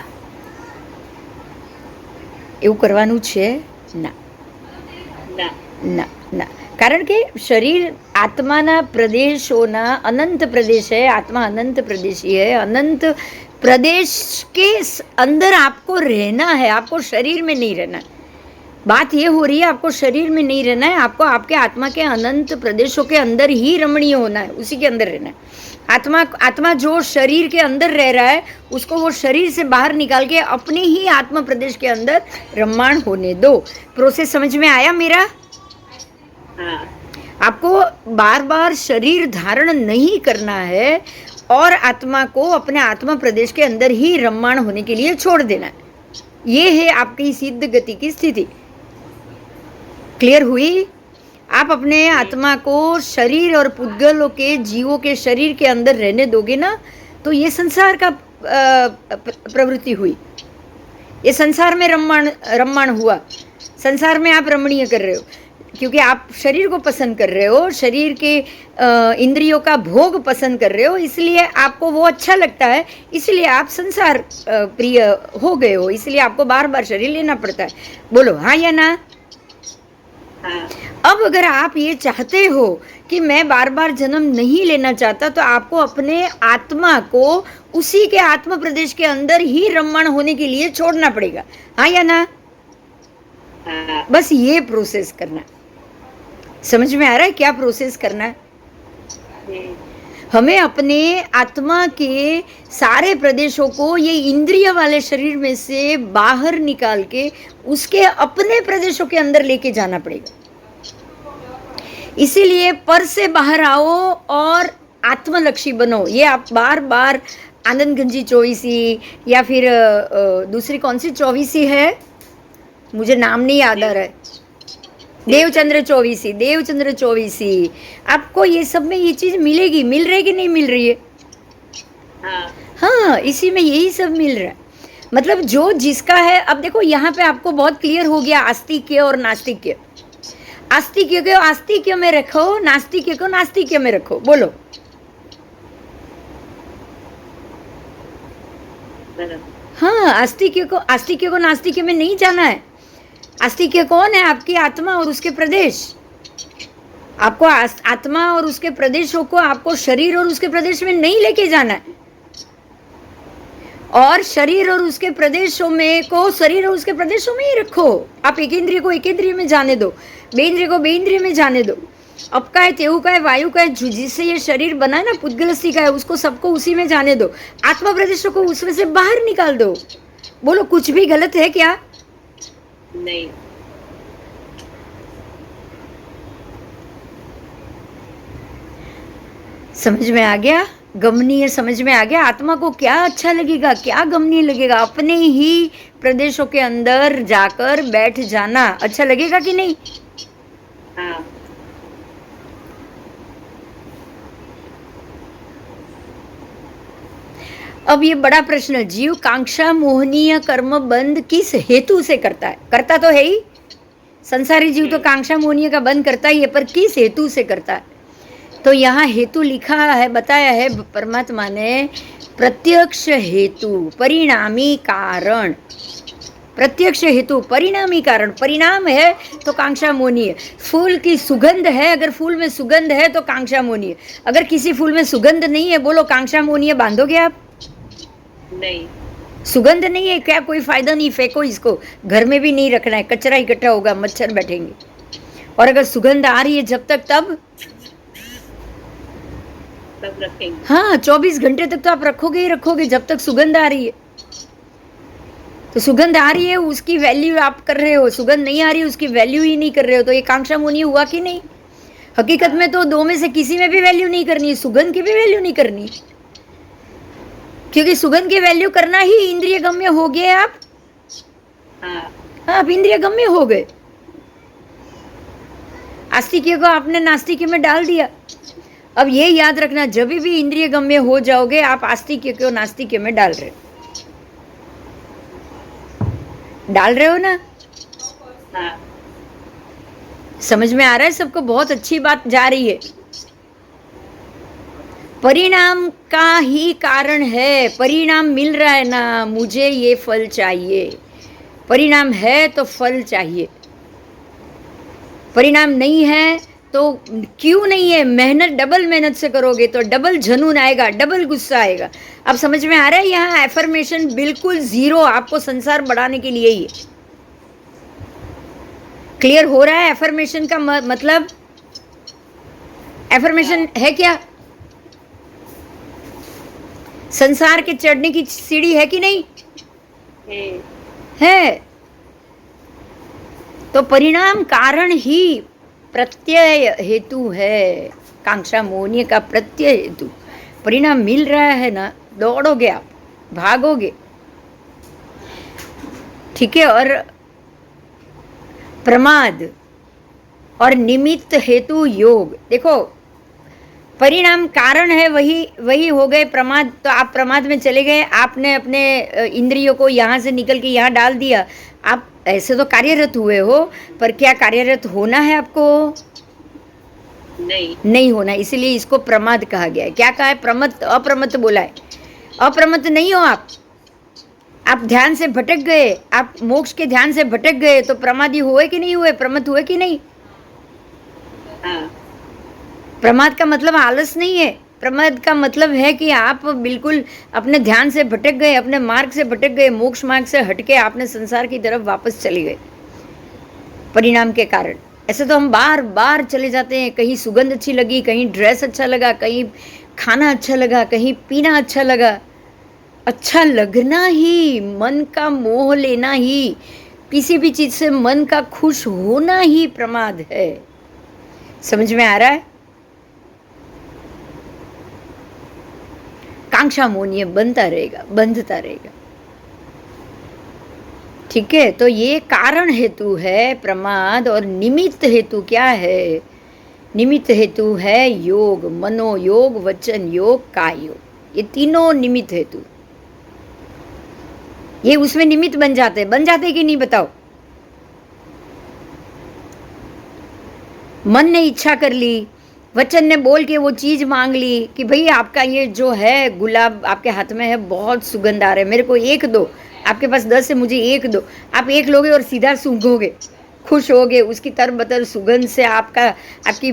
S1: એવું કરવાનું છે? ના
S2: ના
S1: ના ના. કારણ કે શરીર आत्माना प्रदेशों अनंत प्रदेश है. आत्मा अनंत प्रदेशी है. अनंत प्रदेश के अंदर आपको रहना है. आपको शरीर में नहीं रहना है. बात ये हो रही है, आपको शरीर में नहीं रहना है. आपको आपके आत्मा के अनंत प्रदेशों के अंदर ही रमणीय होना है, उसी के अंदर रहना है. आत्मा जो शरीर के अंदर रह रहा है, उसको वो शरीर से बाहर निकाल के अपने ही आत्मा प्रदेश के अंदर रममाण होने दो. प्रोसेस समझ में आया मेरा?
S2: हाँ.
S1: आपको बार बार शरीर धारण नहीं करना है और आत्मा को अपने आत्मा प्रदेश के अंदर ही रममाण होने के लिए छोड़ देना है. ये है आपकी सिद्ध गति की स्थिति. क्लियर हुई? आप अपने आत्मा को शरीर और पुद्गलों के, जीवों के शरीर के अंदर रहने दोगे ना, तो ये संसार का प्रवृत्ति हुई. ये संसार में रममाण हुआ. संसार में आप रमणीय कर रहे हो क्योंकि आप शरीर को पसंद कर रहे हो, शरीर के इंद्रियों का भोग पसंद कर रहे हो, इसलिए आपको वो अच्छा लगता है, इसलिए आप संसार प्रिय हो गए हो, इसलिए आपको बार बार शरीर लेना पड़ता है. बोलो हाँ या ना?
S2: हाँ.
S1: अब अगर आप ये चाहते हो कि मैं बार बार जन्म नहीं लेना चाहता, तो आपको अपने आत्मा को उसी के आत्म प्रदेश के अंदर ही रममाण होने के लिए छोड़ना पड़ेगा. हाँ या ना?
S2: हाँ.
S1: बस ये प्रोसेस करना. समझ में आ रहा है क्या प्रोसेस करना है? हमें अपने आत्मा के सारे प्रदेशों को ये इंद्रिय वाले शरीर में से बाहर निकाल के उसके अपने प्रदेशों के अंदर लेके जाना पड़ेगा. इसीलिए पर से बाहर आओ और आत्मलक्षी बनो. ये आप बार बार आनंद गंजी 24 या फिर दूसरी कौन सी 24 है, मुझे नाम नहीं याद आ रहा है, देवचंद्र 24. आपको ये सब में ये चीज मिलेगी. मिल रही कि नहीं मिल रही है?
S2: हाँ.
S1: हाँ, इसी में यही सब मिल रहा है. मतलब जो जिसका है. अब देखो यहाँ पे आपको बहुत क्लियर हो गया आस्तिक्य और नास्तिक्य. आस्तिक्य को आस्तिक्य में रखो, नास्तिक्य को नास्तिक्य में रखो. बोलो. हाँ, आस्तिक्य को नास्तिक्य में नहीं जाना है. आस्तिक्य कौन है? आपकी आत्मा और उसके प्रदेश. आपको आत्मा और उसके प्रदेशों को आपको शरीर और उसके प्रदेश में नहीं लेके जाना है. और शरीर और उसके प्रदेशों में को शरीर और उसके प्रदेशों में ही रखो. आप एक इंद्रिय को एक इंद्रिय में जाने दो, बे इंद्रिय को बे इंद्रिय में जाने दो. अब का है, तेऊ का है, वायु का है, जिससे ये शरीर बना है ना, पुद्गलस्थी का है, उसको सबको उसी में जाने दो. आत्मा प्रदेशों को उसमें से बाहर निकाल दो. बोलो, कुछ भी गलत है क्या?
S2: नहीं.
S1: समझ में आ गया? गमनीय समझ में आ गया? आत्मा को क्या अच्छा लगेगा, क्या गमनीय लगेगा? अपने ही प्रदेशों के अंदर जाकर बैठ जाना अच्छा लगेगा कि नहीं?
S2: हाँ
S1: अब ये बड़ा प्रश्न है, जीव कांक्षा मोहनीय कर्म बंध किस हेतु से करता है? करता तो है ही, संसारी जीव तो कांक्षा मोहनीय का बंध करता ही है, पर किस हेतु से करता है? तो यहाँ हेतु लिखा है, बताया है परमात्मा ने, प्रत्यक्ष हेतु, परिणामी कारण। प्रत्यक्ष हेतु, परिणामी कारण। परिणाम है तो कांक्षा मोहनीय। फूल की सुगंध है, अगर फूल में सुगंध है तो कांक्षा मोहनीय। अगर किसी फूल में सुगंध नहीं है, बोलो कांक्षा मोहनीय बांधोगे आप?
S2: नहीं।
S1: सुगंध नहीं है क्या, कोई फायदा नहीं, फेंको इसको, घर में भी नहीं रखना है, कचरा इकट्ठा होगा, मच्छर बैठेंगे। और अगर सुगंध आ रही है जब तक, तब
S2: रखेंगे।
S1: हाँ, 24 घंटे तक तो आप रखोगे ही रखोगे, जब तक सुगंध आ रही है। तो सुगंध आ रही है उसकी वैल्यू आप कर रहे हो, सुगंध नहीं आ रही है उसकी वैल्यू ही नहीं कर रहे हो, तो ये कांक्षा मोहनीय हुआ कि नहीं? हकीकत में तो दो में से किसी में भी वैल्यू नहीं करनी है, सुगंध की भी वैल्यू नहीं करनी, क्योंकि सुगंध की वैल्यू करना ही इंद्रिय गम्य हो गए आप।
S2: हाँ
S1: आप इंद्रिय गम्य हो गए। आस्तिक्य को आपने नास्तिक्य में डाल दिया। अब ये याद रखना, जब भी इंद्रिय गम्य हो जाओगे आप आस्तिक्य को नास्तिक्य में डाल रहे हो ना?
S2: हाँ
S1: समझ में आ रहा है सबको? बहुत अच्छी बात जा रही है। परिणाम का ही कारण है, परिणाम मिल रहा है ना, मुझे ये फल चाहिए, परिणाम है तो फल चाहिए। परिणाम नहीं है तो क्यों नहीं है, मेहनत डबल मेहनत से करोगे तो डबल जुनून आएगा, डबल गुस्सा आएगा। अब समझ में आ रहा है? यहाँ एफर्मेशन बिल्कुल जीरो, आपको संसार बढ़ाने के लिए ही है। क्लियर हो रहा है एफर्मेशन का मतलब? एफर्मेशन है क्या? संसार के चढ़ने की सीढ़ी है कि नहीं? है। तो परिणाम कारण ही प्रत्यय हेतु है, कांक्षा मोहनीय का प्रत्यय हेतु। परिणाम मिल रहा है ना, दौड़ोगे आप, भागोगे, ठीक है। और प्रमाद और निमित्त हेतु योग, देखो परिणाम कारण है, वही हो गए प्रमाद। तो आप प्रमाद में चले गए, आपने अपने इंद्रियों को यहाँ से निकल के यहाँ डाल दिया। आप ऐसे तो कार्यरत हुए हो, पर क्या कार्यरत होना है आपको? नहीं होना, इसीलिए इसको प्रमाद कहा गया है। क्या कहा है? प्रमत्त, अप्रमत्त बोला है। अप्रमत्त नहीं हो आप ध्यान से भटक गए, आप मोक्ष के ध्यान से भटक गए, तो प्रमादी हुए कि नहीं हुए, प्रमत्त हुए कि नहीं?
S2: हाँ।
S1: प्रमाद का मतलब आलस नहीं है, प्रमाद का मतलब है कि आप बिल्कुल अपने ध्यान से भटक गए, अपने मार्ग से भटक गए, मोक्ष मार्ग से हटके आपने संसार की तरफ वापस चले गए परिणाम के कारण। ऐसे तो हम बार बार चले जाते हैं, कहीं सुगंध अच्छी लगी, कहीं ड्रेस अच्छा लगा, कहीं खाना अच्छा लगा, कहीं पीना अच्छा लगा। अच्छा लगना ही, मन का मोह लेना ही, किसी भी चीज से मन का खुश होना ही प्रमाद है। समझ में आ रहा है? कांक्षा मोहनीय बनता रहेगा, बंधता रहेगा, ठीक है। तो ये कारण हेतु है प्रमाद, और निमित्त हेतु क्या है? निमित्त हेतु है योग, मनोयोग, वचन योग, काय योग। ये तीनों निमित्त हेतु, ये उसमें निमित्त बन जाते कि नहीं बताओ? मन ने इच्छा कर ली, वचन ने बोल के वो चीज मांग ली कि भाई आपका ये जो है गुलाब आपके हाथ में है, बहुत सुगंध आ रहा है, मेरे को एक दो। आपके पास 10 है, मुझे एक दो। आप एक लोगे और सीधा सूंघोगे, खुश होगे, उसकी तरबतर सुगंध से आपकी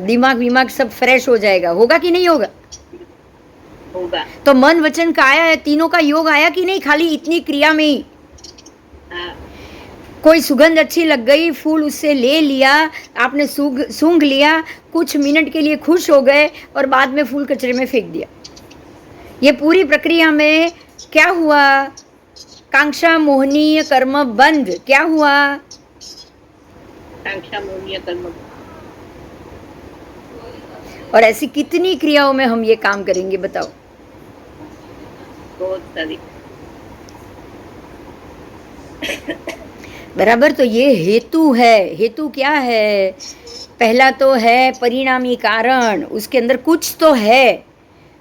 S1: दिमाग सब फ्रेश हो जाएगा। होगा कि नहीं होगा?
S2: होगा।
S1: तो मन वचन काया, तीनों का योग आया कि नहीं? खाली इतनी क्रिया में ही। कोई सुगंध अच्छी लग गई, फूल उससे ले लिया, आपने सूंघ लिया, कुछ मिनट के लिए खुश हो गए, और बाद में फूल कचरे में फेंक दिया। ये पूरी प्रक्रिया में क्या हुआ? कांक्षा मोहनीय कर्म बंध। क्या हुआ?
S2: कांक्षा मोहनीय कर्म।
S1: और ऐसी कितनी क्रियाओं में हम ये काम करेंगे बताओ?
S2: बहुत सारी।
S1: बराबर। तो ये हेतु है। हेतु क्या है? पहला तो है परिणामी कारण, उसके अंदर कुछ तो है,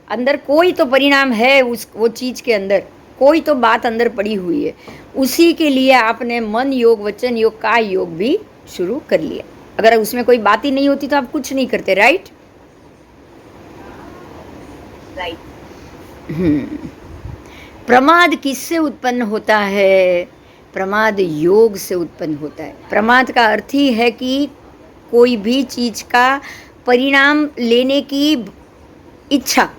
S1: अंदर कोई तो परिणाम है, उस वो चीज के अंदर कोई तो बात अंदर पड़ी हुई है। उसी के लिए आपने मन योग, वचन योग, काय योग भी शुरू कर लिया। अगर उसमें कोई बात ही नहीं होती तो आप कुछ नहीं करते, राइट?
S2: राइट।
S1: प्रमाद किससे उत्पन्न होता है? प्रमाद योग से उत्पन्न होता है। प्रमाद का अर्थ ही है कि कोई भी चीज का परिणाम लेने की इच्छा,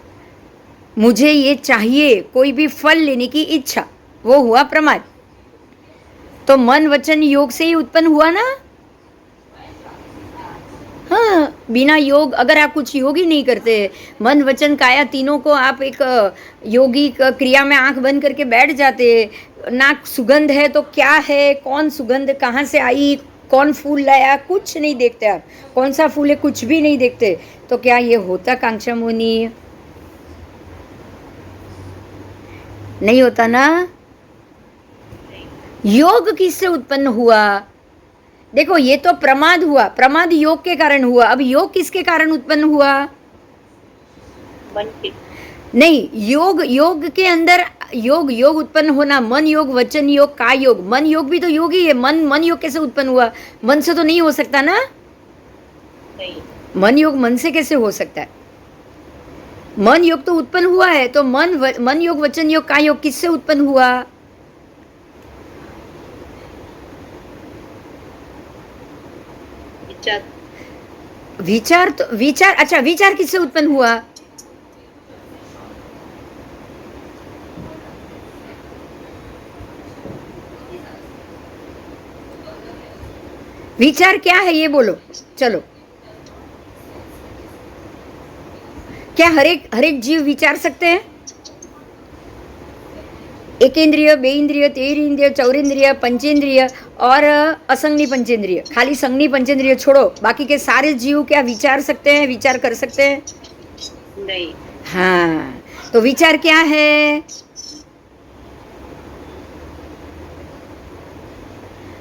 S1: मुझे ये चाहिए, कोई भी फल लेने की इच्छा, वो हुआ प्रमाद। तो मन वचन योग से ही उत्पन्न हुआ ना? हाँ, बिना योग, अगर आप कुछ योग ही नहीं करते, मन वचन काया तीनों को आप एक योगी क्रिया में आंख बंद करके बैठ जाते, ना सुगंध है तो क्या है, कौन सुगंध कहाँ से आई, कौन फूल लाया, कुछ नहीं देखते आप, कौन सा फूल है कुछ भी नहीं देखते, तो क्या ये होता कांक्षा मुनि? नहीं होता ना। योग किससे उत्पन्न हुआ? देखो, ये तो प्रमाद हुआ, प्रमाद योग के कारण हुआ। अब योग किसके कारण उत्पन्न हुआ?
S2: मन के।
S1: नहीं, योग, योग के अंदर योग, योग उत्पन्न होना, मन योग, वचन योग, काय योग। मन योग भी तो योग ही है। मन योग कैसे उत्पन्न हुआ? मन से तो नहीं हो सकता ना।
S2: नहीं।
S1: मन योग मन से कैसे हो सकता है? मन योग तो उत्पन्न हुआ है, तो मन योग, वचन योग, काय योग किससे उत्पन्न हुआ?
S2: विचार।
S1: विचार तो विचार, अच्छा, विचार किससे उत्पन्न हुआ? विचार क्या है ये बोलो, चलो। क्या हर एक जीव विचार सकते हैं? एक इंद्रिय, बे इंद्रिय, तेर इंद्रिय, चौरेंद्रिय, पंचेंद्रिय और असंगनी पंचेंद्रिय, खाली संगनी पंचेंद्रिय छोड़ो, बाकी के सारे जीव क्या विचार सकते हैं, विचार कर सकते हैं?
S2: नहीं।
S1: हाँ, तो विचार क्या है?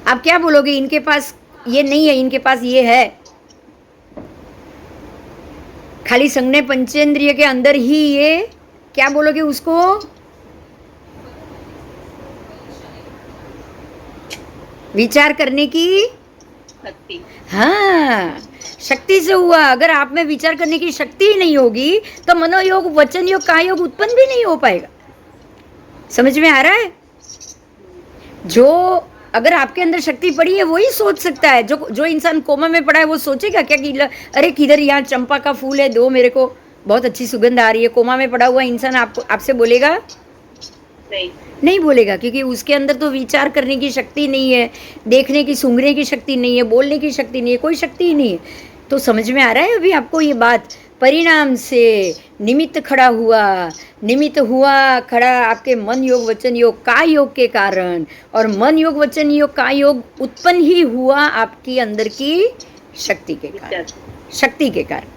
S1: आप क्या बोलोगे? इनके पास ये नहीं है, इनके पास ये है। खाली संज्ञा पंचेंद्रिय के अंदर ही ये, क्या बोलोगे उसको? विचार करने की
S2: शक्ति।
S1: हाँ, शक्ति से हुआ। अगर आप में विचार करने की शक्ति ही नहीं होगी तो मनोयोग, वचन योग, काय योग उत्पन्न भी नहीं हो पाएगा। समझ में आ रहा है? जो अगर आपके अंदर शक्ति पड़ी है वही सोच सकता है। जो इंसान कोमा में पड़ा है वो सोचेगा क्या कि अरे किधर यहाँ चंपा का फूल है, दो मेरे को, बहुत अच्छी सुगंध आ रही है। कोमा में पड़ा हुआ इंसान आपसे बोलेगा? नहीं बोलेगा, क्योंकि उसके अंदर तो विचार करने की शक्ति नहीं है, देखने की, सूंघने की शक्ति नहीं है, बोलने की शक्ति नहीं है, कोई शक्ति ही नहीं है। तो समझ में आ रहा है अभी आपको ये बात? परिणाम से निमित्त खड़ा हुआ, निमित्त हुआ खड़ा आपके मन योग, वचन योग, काय योग के कारण, और मन योग, वचन योग, काय योग उत्पन्न ही हुआ आपकी अंदर की शक्ति के कारण। शक्ति के कारण,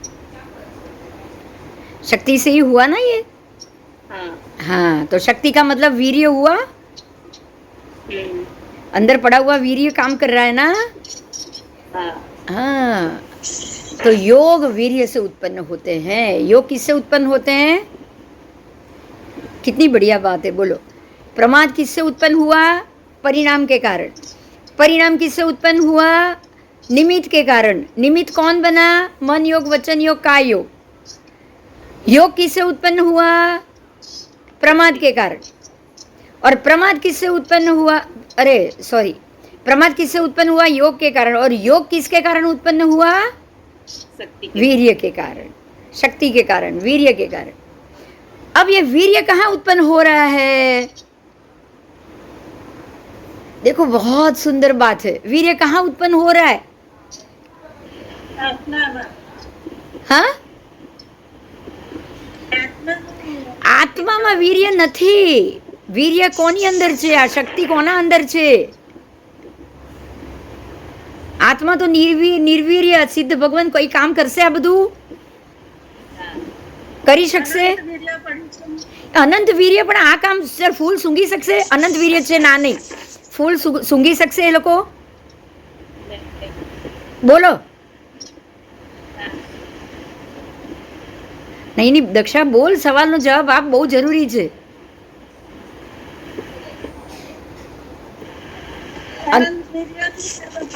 S1: शक्ति से ही हुआ ना ये। हाँ, तो शक्ति का मतलब वीर्य हुआ, अंदर पड़ा हुआ वीर्य काम कर रहा है ना। हाँ, तो योग वीर्य से उत्पन्न होते हैं। योग किससे उत्पन्न होते हैं? कितनी बढ़िया बात है, बोलो। प्रमाद किससे उत्पन्न हुआ? परिणाम के कारण। परिणाम किससे उत्पन्न हुआ? निमित्त के कारण। निमित्त कौन बना? मन योग, वचन योग, काय योग। योग किससे उत्पन्न हुआ? प्रमाद के कारण। और प्रमाद किससे उत्पन्न हुआ? अरे सॉरी, प्रमाद किससे उत्पन्न हुआ? योग के कारण। और योग किसके कारण उत्पन्न हुआ? वीर्य के कारण, शक्ति के कारण, वीर्य के कारण। अब ये वीर्य कहाँ उत्पन्न हो रहा है? देखो, बहुत सुंदर बात है। वीर्य कहाँ उत्पन्न हो रहा है? हाँ, આત્મામાં વીર્ય નથી. વીર્ય કોની અંદર છે? આ શક્તિ કોના અંદર છે? આત્મા તો નિર્વીર્ય. સિદ્ધ ભગવાન કોઈ કામ કરશે? આ બધું કરી શકશે? અનંત વીર્ય, પણ આ કામ સર ફૂલ સૂંઘી શકશે? અનંત વીર્ય છે ના, નહીં. ફૂલ સૂંઘી શકશે એ લોકો? બોલો. નહીં નહીં દક્ષા બોલ, સવાલનો જવાબ આપ, બહુ જરૂરી છે.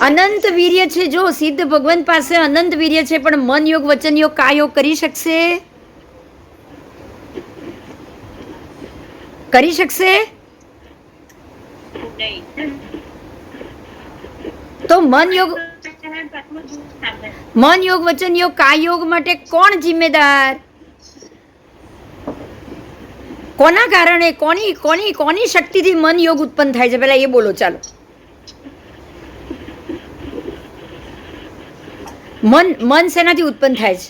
S1: અનંત વીર્ય છે. જો સિદ્ધ ભગવાન પાસે અનંત વીર્ય છે, પણ મન યોગ વચન યોગ કા યોગ કરી શકશે? કરી શકશે?
S2: નહીં.
S1: તો મન યોગ વચન યોગ કા યોગ માટે કોણ જિમ્મેદાર? કોના કારણે, કોની કોની કોની શક્તિથી મન યોગ ઉત્પન્ન થાય છે? પહેલા એ બોલો. ચાલો, મન શેનાથી ઉત્પન્ન થાય છે?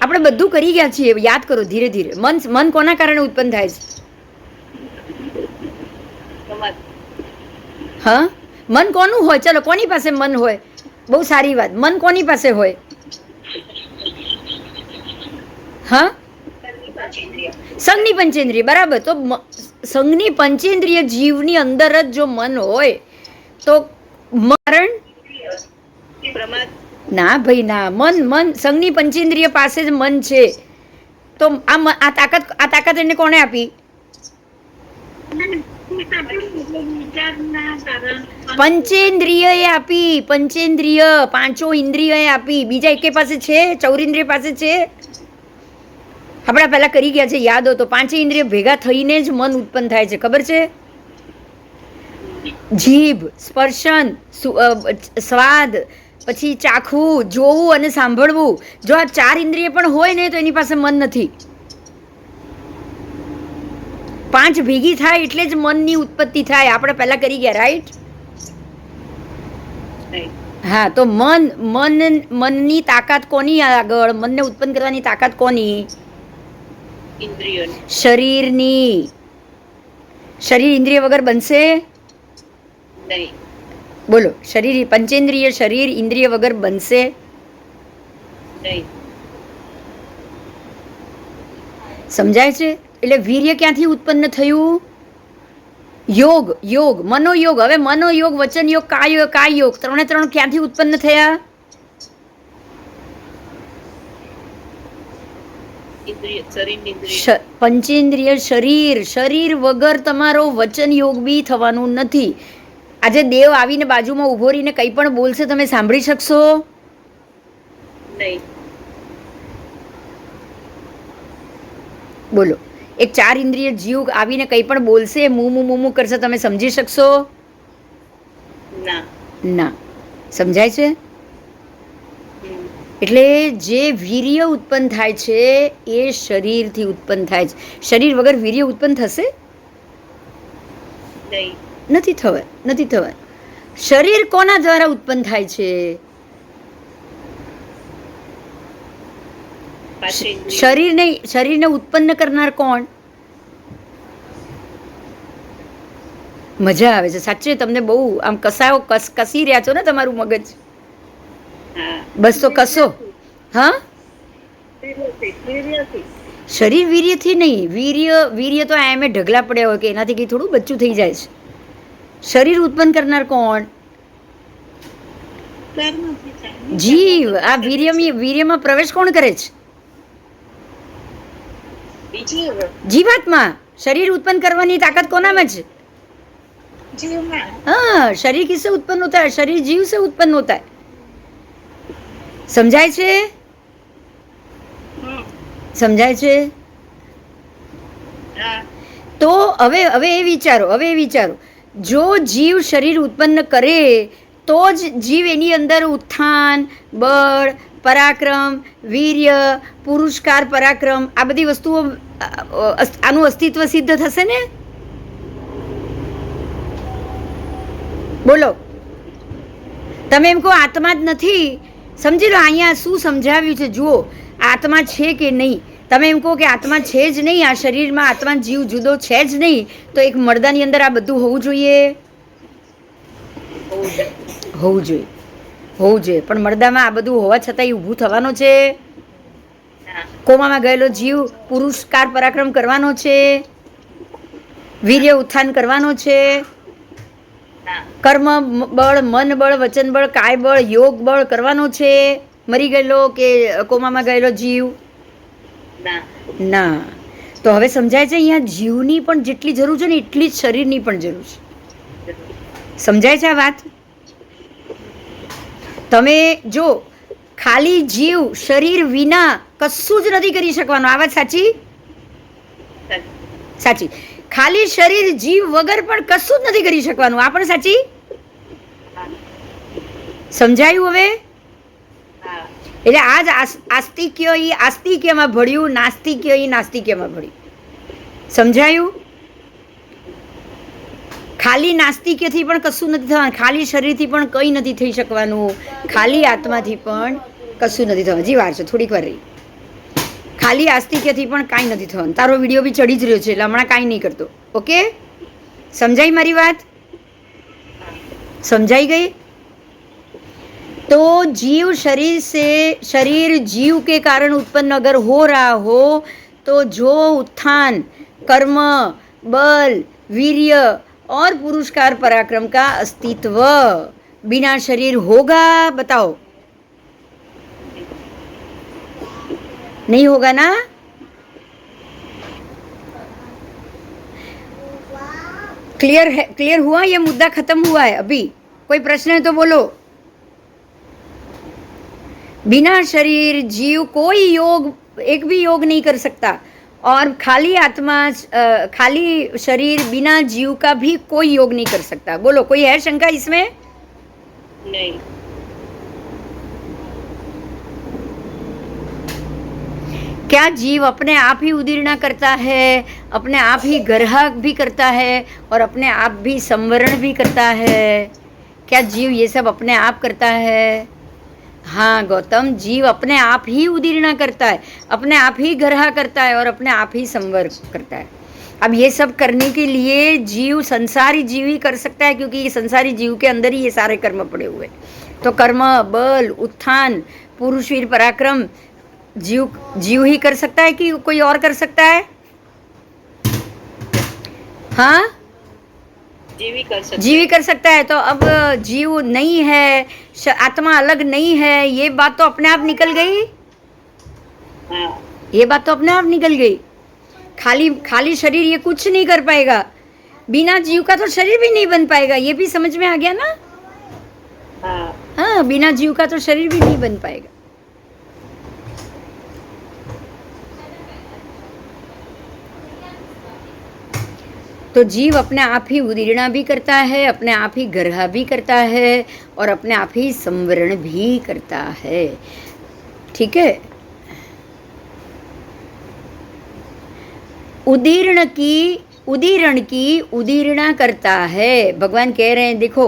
S1: આપણે બધું કરી ગયા છીએ, યાદ કરો ધીરે ધીરે. મન કોના કારણે ઉત્પન્ન થાય છે? હા, મન કોનું હોય? ચલો, કોની પાસે મન હોય? બહુ સારી વાત. મન કોની પાસે હોય? હા, સંઘની પંચેન્દ્રિય. બરાબર. તો સંઘની પંચેન્દ્રિય જીવની અંદર જ જો મન હોય તો મરણ ના ભાઈ ના. મન સંઘની પંચેન્દ્રિય પાસે જ મન છે. તો આ તાકાત એને કોણે આપી? પંચેન્દ્રિયએ આપી. પંચેન્દ્રિય, પાંચો ઇન્દ્રિયએ આપી. બીજા એકે પાસે છે? ચૌરિન્દ્રિય પાસે છે? આપણે પહેલા કરી ગયા છે, યાદ હો તો. પાંચે ઇન્દ્રિય ભેગા થઈને જ મન ઉત્પન્ન થાય છે. ખબર છે? જીભ, સ્પર્શન, સ્વાદ, પછી ચાખવું, જોવું અને સાંભળવું. જો આ ચાર ઇન્દ્રિય પણ હોય ને તો એની પાસે મન નથી. પાંચ ભેગી થાય એટલે જ મનની ઉત્પત્તિ થાય. આપણે પહેલા કરી ગયા, રાઈટ? હા. તો મનની તાકાત કોની આગળ? મનને ઉત્પન્ન કરવાની તાકાત કોની? શરીરની. શરીર ઇન્દ્રિય વગર બનશે નહીં. બોલો. શરીર પંચેન્દ્રિય શરીર ઇન્દ્રિય વગર બનશે નહીં. સમજાય છે? એટલે વીર્ય ક્યાંથી ઉત્પન્ન થયું? યોગ. મનોયોગ. હવે મનોયોગ, વચન યોગ, કાય યોગ, ત્રણે ત્રણ ક્યાંથી ઉત્પન્ન થયા? પંચેન્દ્રિય શરીર વગર તમારો વચન યોગ બી થવાનું નથી. આજે દેવ આવીને બાજુમાં ઉભો રહીને કંઈ પણ બોલશે, તમે સાંભળી શકશો નહીં? બોલો. એક ચાર ઇન્દ્રિય જીવ આવીને કંઈ પણ બોલશે, મુમુ કરશે, તમે સમજી શકશો? ના. સમજાય છે? એટલે જે વીર્ય ઉત્પન્ન થાય છે એ શરીરથી ઉત્પન્ન થાય છે. શરીર વગર વીર્ય ઉત્પન્ન થશે? નથી થવાય. શરીર કોના દ્વારા ઉત્પન્ન થાય છે? શરીરને ઉત્પન્ન કરનાર કોણ? મજા આવે છે સાચે. તમને બહુ આમ કસી રહ્યા છો ને તમારું મગજ. બસ તો કસો. હા, શરીર વીર્યથી નહીં. વીર્ય તો એમ ઢગલા પડ્યા હોય કે એનાથી કંઈ થોડું બચ્ચું થઈ જાય છે. શરીર ઉત્પન્ન કરનાર કોણ? જીવ. આ વીર્યમાં પ્રવેશ કોણ કરે છે? જીવાત્મા. શરીર ઉત્પन्न કરવાની તાકાત કોનામાં છે? हाँ, शरीर किससे उत्पन्न होता है? शरीर जीव से उत्पन्न होता है. समझाय છે? સમજાય છે? તો હવે એ વિચારો જો જીવ શરીર ઉત્પન્ન કરે તો જ જીવ એની અંદર ઉત્થાન, બળ, પરાક્રમ, વીર્ય, પુરુષકાર, પરાક્રમ આ બધી વસ્તુઓ આનું અસ્તિત્વ સિદ્ધ થશે ને? બોલો. તમે એમ કહો આત્મા જ નથી. સમજી લો અહીંયા શું સમજાવ્યું છે. જુઓ, આત્મા છે કે નહીં. તમે એમ કહો કે આત્મા છે જ નહીં, આ શરીરમાં આત્મા જીવ જુદો છે જ નહીં, તો એક મરદાની અંદર આ બધું હોવું જોઈએ. પણ મરદામાં આ બધું હોવા છતાં ઊભું થવાનો છે. કોમામાં ગયેલો જીવ પુરુષકાર પરાક્રમ કરવાનો છે, વીર્ય ઉત્થાન કરવાનો છે, કર્મ બળ, મન બળ, વચન બળ, કાય બળ, યોગ બળ કરવાનો છે. મરી ગયેલો કે કોમામાં ગયેલો જીવ
S2: ના
S1: ના. તો હવે સમજાય છે અહીંયા જીવની પણ જેટલી જરૂર છે ને એટલી જ શરીરની પણ જરૂર છે. સમજાય છે આ વાત? તમે જો ખાલી જીવ શરીર વિના કશું જ નથી કરી શકવાનું. આ વાત સાચી? સાચી. ખાલી શરીર જીવ વગર પણ કશું જ નથી કરી શકવાનું. આ પણ સાચી? સમજાયું હવે? એટલે આજ આસ્તિક્ય એ આસ્તિક્યમાં ભળ્યું, નાસ્તિક્ય એ નાસ્તિક્યમાં ભળ્યું. સમજાયું? ખાલી નાસ્તિક્યથી પણ કશું નથી થવાનું, ખાલી શરીરથી પણ કંઈ નથી થઈ શકવાનું, ખાલી આત્માથી પણ કશું નથી થવાનું. હજી વાર છે, થોડીક વાર રહી. ખાલી આસ્તિક્યથી પણ કાંઈ નથી થવાનું. તારો વિડીયો બી ચડી જ રહ્યો છે એટલે હમણાં કાંઈ નહીં કરતો. ઓકે? સમજાઈ મારી વાત? समझाई गई? तो जीव शरीर से शरीर जीव के कारण उत्पन्न अगर हो रहा हो तो जो उत्थान कर्म बल वीर्य और पुरुषकार पराक्रम का अस्तित्व बिना शरीर होगा? बताओ. नहीं होगा ना? क्लियर है? क्लियर हुआ? ये मुद्दा खत्म हुआ है अभी? कोई प्रश्न है तो बोलो. बिना शरीर जीव कोई योग, एक भी योग नहीं कर सकता. और खाली आत्मा खाली शरीर बिना जीव का भी कोई योग नहीं कर सकता. बोलो, कोई है शंका इसमें?
S2: नहीं.
S1: क्या जीव अपने आप ही उदीर्णा करता है, अपने आप ही गर्ह भी करता है और अपने आप भी संवरण भी करता है? क्या जीव ये सब अपने आप करता है? हाँ गौतम, जीव अपने आप ही उदीर्णा करता है, अपने आप ही गर्ह करता है और अपने आप ही संवर करता है. अब ये सब करने के लिए जीव, संसारी जीव ही कर सकता है, क्योंकि ये संसारी जीव के अंदर ही ये सारे कर्म पड़े हुए. तो कर्म बल उत्थान पुरुष वीर पराक्रम जीव ही कर सकता है कि कोई और कर सकता है? हाँ,
S2: जीव ही कर सकता.
S1: जीव ही कर सकता है. तो अब जीव नहीं है, आत्मा अलग नहीं है, ये बात तो अपने आप निकल गई.
S2: हाँ.
S1: ये बात तो अपने आप निकल गई. खाली शरीर ये कुछ नहीं कर पाएगा. बिना जीव का तो शरीर भी नहीं बन पाएगा. ये भी समझ में आ गया ना?
S2: हाँ.
S1: हाँ, बिना जीव का तो शरीर भी नहीं बन पाएगा. तो जीव अपने आप ही उदीर्णा भी करता है, अपने आप ही गर्ह भी करता है और अपने आप ही संवरण भी करता है. ठीक है? उदीर्ण की उदीर्णा करता है. भगवान कह रहे हैं, देखो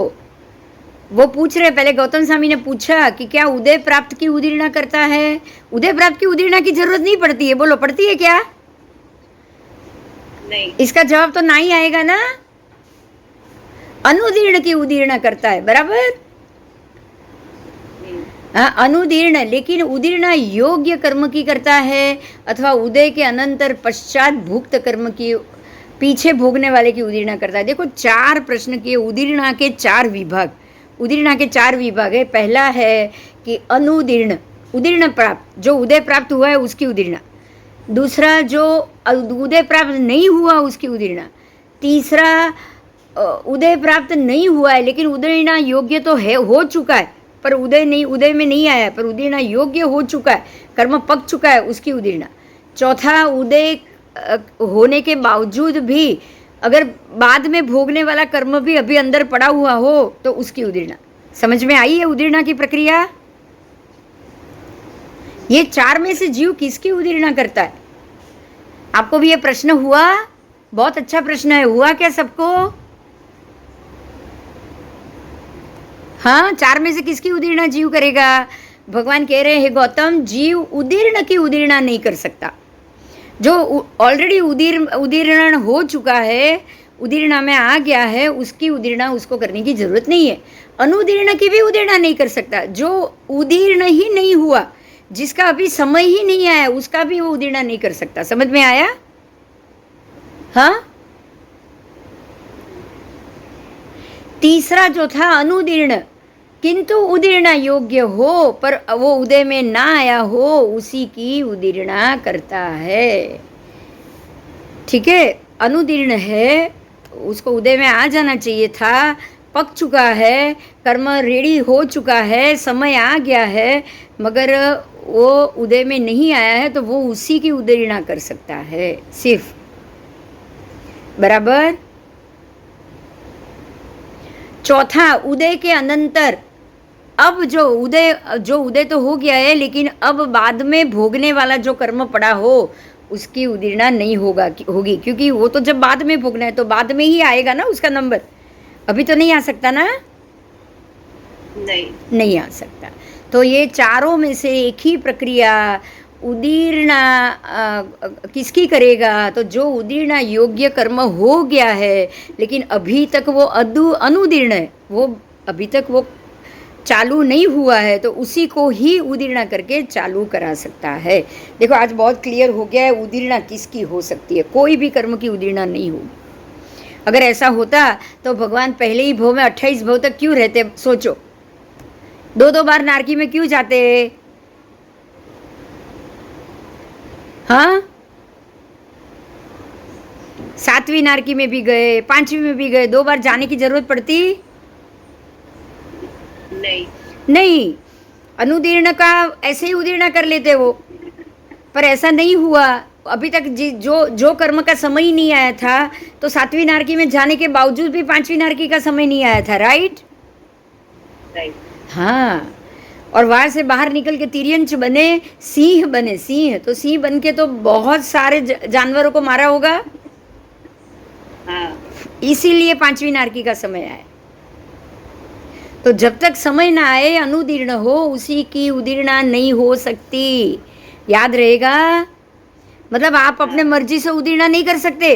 S1: वो पूछ रहे, पहले गौतम स्वामी ने पूछा कि क्या उदय प्राप्त की उदीर्णा करता है? उदय प्राप्त की उदीर्णा की जरूरत नहीं पड़ती है. बोलो, पड़ती है क्या?
S2: नहीं.
S1: इसका जवाब तो नहीं आएगा ना. अनुदीर्ण की उदीर्णा करता है. बराबर? हाँ, अनुदीर्ण. लेकिन उदीर्णा योग्य कर्म की करता है अथवा उदय के अनंतर पश्चात भुक्त कर्म की, पीछे भोगने वाले की उदीर्णा करता है. देखो, 4 प्रश्न किए. उदीर्णा के 4 विभाग. उदीर्णा के 4 विभाग है. पहला है कि अनुदीर्ण, उदीर्ण प्राप्त, जो उदय प्राप्त हुआ है उसकी उदीर्णा. दूसरा, जो उदय प्राप्त नहीं हुआ उसकी उदीर्णा. तीसरा, उदय प्राप्त नहीं हुआ है लेकिन उदीर्णा योग्य तो है, हो चुका है, पर उदय में नहीं आया है, पर उदीर्णा योग्य हो चुका है, कर्म पक चुका है, उसकी उदीर्णा. चौथा, उदय होने के बावजूद भी अगर बाद में भोगने वाला कर्म भी अभी अंदर पड़ा हुआ हो तो उसकी उदीर्णा. समझ में आई है उदीर्णा की प्रक्रिया? ये 4 में से जीव किसकी उदीर्णा करता है? आपको भी ये प्रश्न हुआ? बहुत अच्छा प्रश्न है. हुआ क्या सबको? हाँ, 4 में से किसकी उदीर्णा जीव करेगा? भगवान कह रहे हैं, गौतम, जीव उदीर्ण की उदीर्णा नहीं कर सकता. जो ऑलरेडी उदीर्ण हो चुका है, उदीर्णा में आ गया है, उसकी उदीर्णा उसको करने की जरूरत नहीं है. अनुदीर्ण की भी उदीर्णा नहीं कर सकता. जो उदीर्ण ही नहीं हुआ, जिसका अभी समय ही नहीं आया, उसका भी वो उदीर्णा नहीं कर सकता. समझ में आया? हाँ. तीसरा जो था अनुदीर्ण, किंतु उदीर्णा योग्य हो पर वो उदय में ना आया हो, उसी की उदीर्णा करता है। ठीक है, अनुदीर्ण है, उसको उदय में आ जाना चाहिए था, पक चुका है, कर्म रेडी हो चुका है, समय आ गया है, मगर वो उदय में नहीं आया है, तो वो उसी की उदीर्णा कर सकता है सिर्फ। बराबर। चौथा, उदय के अनंतर अब जो उदय तो हो गया है, लेकिन अब बाद में भोगने वाला जो कर्म पड़ा हो उसकी उदीर्णा नहीं होगी, क्योंकि वो तो जब बाद में भोगना है तो बाद में ही आएगा ना उसका नंबर, अभी तो नहीं आ सकता ना। नहीं आ सकता। तो ये चारों में से एक ही प्रक्रिया उदीर्णा किसकी करेगा, तो जो उदीर्णा योग्य कर्म हो गया है लेकिन अभी तक वो अनुदीर्ण है, वो अभी तक वो चालू नहीं हुआ है, तो उसी को ही उदीर्णा करके चालू करा सकता है। देखो आज बहुत क्लियर हो गया है उदीर्णा किसकी हो सकती है, कोई भी कर्म की उदीर्णा नहीं होगी। अगर ऐसा होता तो भगवान पहले ही भव में 28 भव तक क्यों रहते, सोचो, दो बार नारकी में क्यों जाते। हाँ, 7वीं नारकी में भी गए, 5वीं में भी गए, 2 बार जाने की जरूरत पड़ती नहीं। अनुदीर्ण का ऐसे ही उदीर्ण कर लेते वो, पर ऐसा नहीं हुआ। अभी तक जो कर्म का समय ही नहीं आया था, तो 7वीं नारकी में जाने के बावजूद भी 5वीं नारकी का समय नहीं आया था। राइट। हाँ, और वहां से बाहर निकल के तिर्यंच बने, सिंह तो सिंह बन के तो बहुत सारे जानवरों को मारा होगा। इसीलिए 5वीं नारकी का समय आया। तो जब तक समय ना आए, अनुदीर्ण हो, उसी की उदीर्णा नहीं हो सकती। याद रहेगा, मतलब आप अपने मर्जी से उदीर्णा नहीं कर सकते।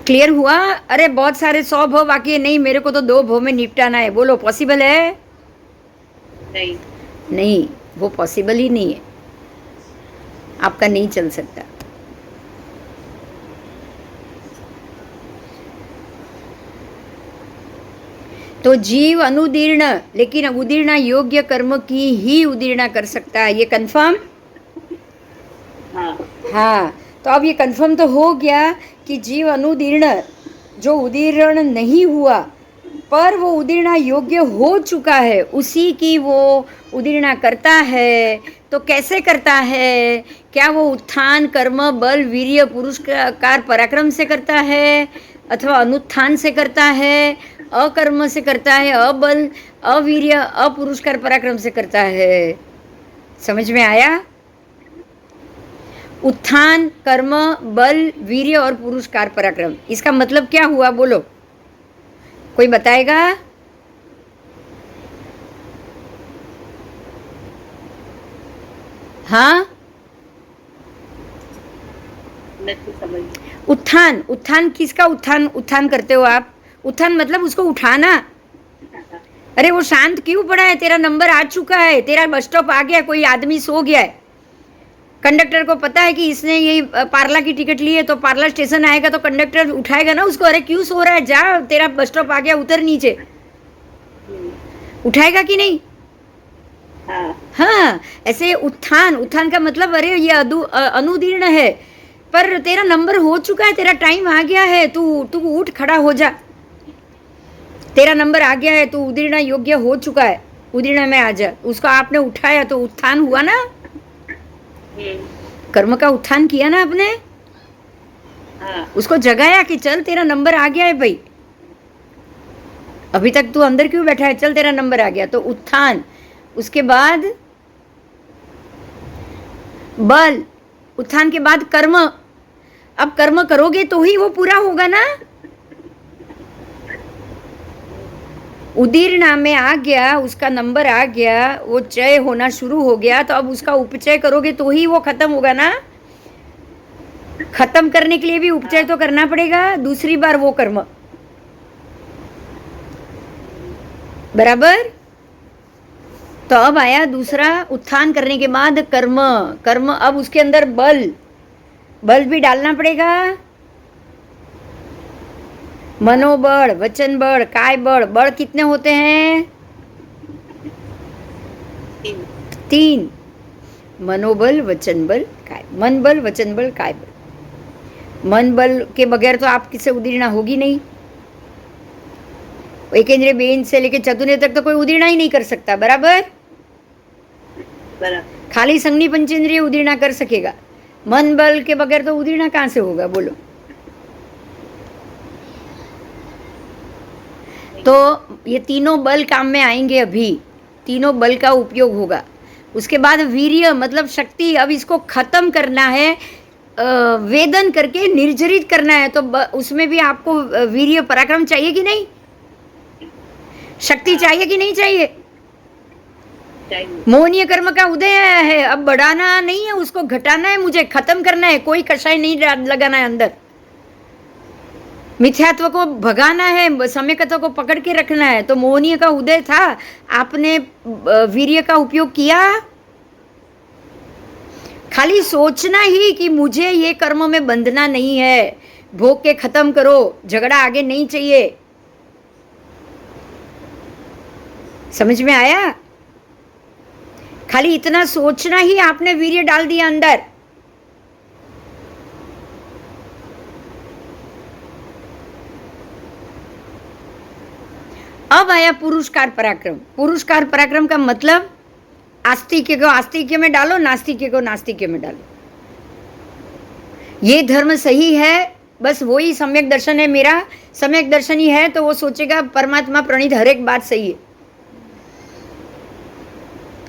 S1: क्लियर हुआ। अरे बहुत सारे 100 भव बाकी है, नहीं मेरे को तो 2 भव में निपटाना है, बोलो पॉसिबल है? नहीं, वो पॉसिबल ही नहीं है, आपका नहीं चल सकता। तो जीव अनुदीर्ण, लेकिन उदीर्णा योग्य कर्म की ही उदीर्णा कर सकता है, ये कंफर्म? हाँ, तो अब ये कंफर्म तो हो गया कि जीव अनुदीर्ण, जो उदीर्ण नहीं हुआ पर वो उदीर्णा योग्य हो चुका है, उसी की वो उदीर्णा करता है। तो कैसे करता है? क्या वो उत्थान कर्म बल वीर्य पुरुषकार पराक्रम से करता है, अथवा अनुत्थान से करता है, अकर्म से करता है, अबल अवीर्य अपुरुषकार पराक्रम से करता है? समझ में आया? उत्थान कर्म बल वीर्य और पुरुषकार पराक्रम, इसका मतलब क्या हुआ, बोलो, कोई बताएगा? हाँ, उत्थान किसका उत्थान करते हो आप? उत्थान मतलब उसको उठाना। अरे वो शांत क्यों पड़ा है? तेरा नंबर आ चुका है, तेरा बस स्टॉप आ गया, कोई आदमी सो गया है, कंडक्टर को पता है कि इसने ये पार्ला की टिकट ली है, तो पार्ला स्टेशन आएगा तो कंडक्टर उठाएगा ना उसको, अरे क्यों सो रहा है, जा तेरा बस स्टॉप आ गया, उतर नीचे, उठाएगा कि नहीं? हाँ, ऐसे उत्थान का मतलब अरे ये अनुदीर्ण है, पर तेरा नंबर हो चुका है, तेरा टाइम आ गया है, तू उठ खड़ा हो जा, तेरा नंबर आ गया है, तू उदीर्ण योग्य हो चुका है, उदीर्ण में आ जा। उसको आपने उठाया तो उत्थान हुआ ना, कर्म का उत्थान किया ना आपने, उसको जगाया कि चल तेरा नंबर आ गया है भाई, अभी तक तू अंदर क्यों बैठा है, चल तेरा नंबर आ गया, तो उत्थान। उसके बाद बल, उत्थान के बाद कर्म, अब कर्म करोगे तो ही वो पूरा होगा ना। उदीर्णा में आ गया, उसका नंबर आ गया, वो चय होना शुरू हो गया, तो अब उसका उपचय करोगे तो ही वो खत्म होगा ना। खत्म करने के लिए भी उपचय तो करना पड़ेगा, दूसरी बार वो कर्म। बराबर। तो अब आया दूसरा, उत्थान करने के बाद कर्म, अब उसके अंदर बल भी डालना पड़ेगा, मनोबल, वचन बल, काय बल, बल कितने होते हैं?
S2: 3
S1: 3। मनोबल, वचन बल, काय। मन बल, वचन बल, काय बल। मन बल के बगैर तो आप किससे उदीर्णा होगी नहीं। एकेंद्रिय बेन से लेके चतुर्थ तक तो कोई उदीर्णा ही नहीं कर सकता, बराबर।
S2: बराबर।
S1: खाली संज्ञी पंचेंद्रिय उदीर्णा कर सकेगा, मन बल के बगैर तो उदीर्णा कहाँ से होगा, बोलो। तो ये तीनों बल काम में आएंगे, अभी तीनों बल का उपयोग होगा। उसके बाद वीर्य मतलब शक्ति, अब इसको खत्म करना है, वेदन करके निर्जरित करना है। तो उसमें भी आपको वीर्य पराक्रम चाहिए कि नहीं, शक्ति चाहिए कि नहीं चाहिए। मोहनीय कर्म का उदय है, अब बढ़ाना नहीं है, उसको घटाना है, मुझे खत्म करना है, कोई कषाय नहीं लगाना है अंदर। मिथ्यात्व को भगाना है, सम्यकत्व को पकड़ के रखना है। तो मोहनीय का उदय था, आपने वीर्य का उपयोग किया। खाली सोचना ही कि मुझे ये कर्म में बंधना नहीं है, भोग के खत्म करो, झगड़ा आगे नहीं चाहिए। समझ में आया? खाली इतना सोचना ही आपने वीर्य डाल दिया अंदर। अब आया पुरुषकार पराक्रम। पुरुषकार पराक्रम का मतलब आस्तिक्य को आस्तिक्य में डालो, नास्तिक्य को नास्तिक्य में डालो। ये धर्म सही है, बस वही सम्यक दर्शन है मेरा। सम्यक दर्शन ही है तो वो सोचेगा परमात्मा प्रणीत हर एक बात सही है,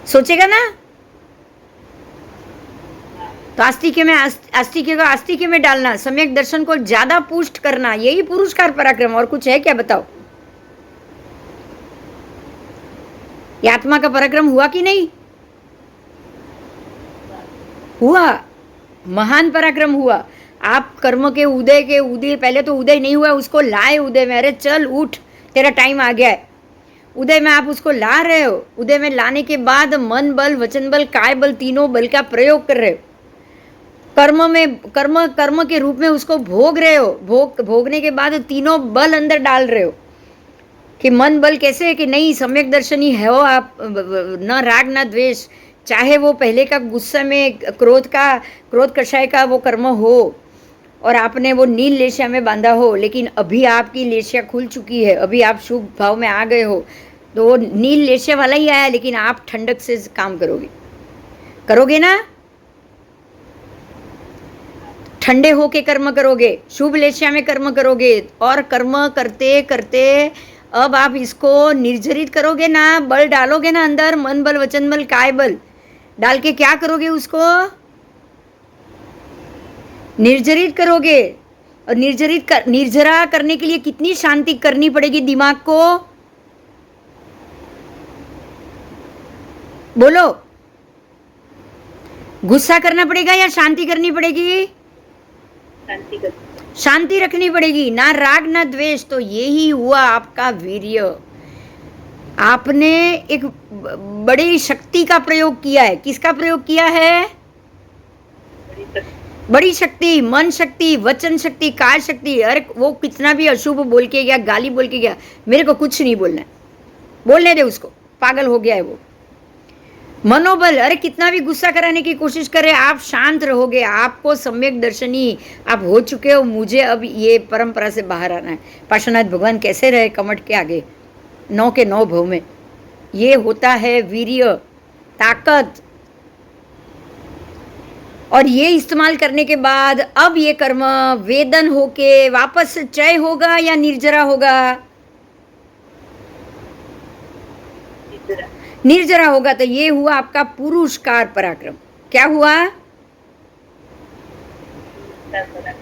S1: सोचेगा ना। तो आस्तिक्य में आस्तिक्य को आस्तिक्य में डालना, सम्यक दर्शन को ज्यादा पुष्ट करना, यही पुरुषकार पराक्रम। और कुछ है क्या, बताओ। ये आत्मा का पराक्रम हुआ कि नहीं हुआ? महान पराक्रम हुआ। आप कर्म के उदय पहले तो उदय नहीं हुआ, उसको लाए उदय में। अरे चल उठ, तेरा टाइम आ गया है। उदय में आप उसको ला रहे हो। उदय में लाने के बाद मन बल, वचन बल, काय बल, तीनों बल का प्रयोग कर रहे हो। कर्म के रूप में उसको भोग रहे हो। भोगने के बाद तीनों बल अंदर डाल रहे हो कि मन बल कैसे है कि नहीं, सम्यक दर्शनी है हो आप, न राग न द्वेष। चाहे वो पहले का गुस्से में क्रोध कषाय का वो कर्म हो और आपने वो नील लेशिया में बांधा हो, लेकिन अभी आपकी लेशिया खुल चुकी है, अभी आप शुभ भाव में आ गए हो, तो वो नील लेशिया वाला ही आया, लेकिन आप ठंडक से काम करोगे ना। ठंडे होके कर्म करोगे, शुभ लेशिया में कर्म करोगे, और कर्म करते करते अब आप इसको निर्जरित करोगे ना, बल डालोगे ना अंदर, मन बल, वचन बल, काय बल डाल के क्या करोगे, उसको निर्जरित करोगे। और निर्जरा करने के लिए कितनी शांति करनी पड़ेगी दिमाग को, बोलो। गुस्सा करना पड़ेगा या शांति करनी पड़ेगी? शांति रखनी पड़ेगी, ना राग ना द्वेष। तो यही हुआ आपका वीर्य। आपने एक बड़ी शक्ति का प्रयोग किया है। किसका प्रयोग किया है? बड़ी शक्ति, मन शक्ति, वचन शक्ति, काय शक्ति। अरे वो कितना भी अशुभ बोल के गया, गाली बोल के गया, मेरे को कुछ नहीं बोलना है, बोलने दे उसको, पागल हो गया है वो। मनोबल, अरे कितना भी गुस्सा कराने की कोशिश करे, आप शांत रहोगे, आपको सम्यक दर्शनी आप हो चुके हो। मुझे अब ये परंपरा से बाहर आना है। पार्श्वनाथ भगवान कैसे रहे कमठ के आगे, 9 के 9 भव में। ये होता है वीर्य, ताकत। और ये इस्तेमाल करने के बाद अब ये कर्म वेदन होके वापस चय होगा या निर्जरा होगा? निर्जरा होगा। तो ये हुआ आपका पुरुषकार पराक्रम। क्या हुआ?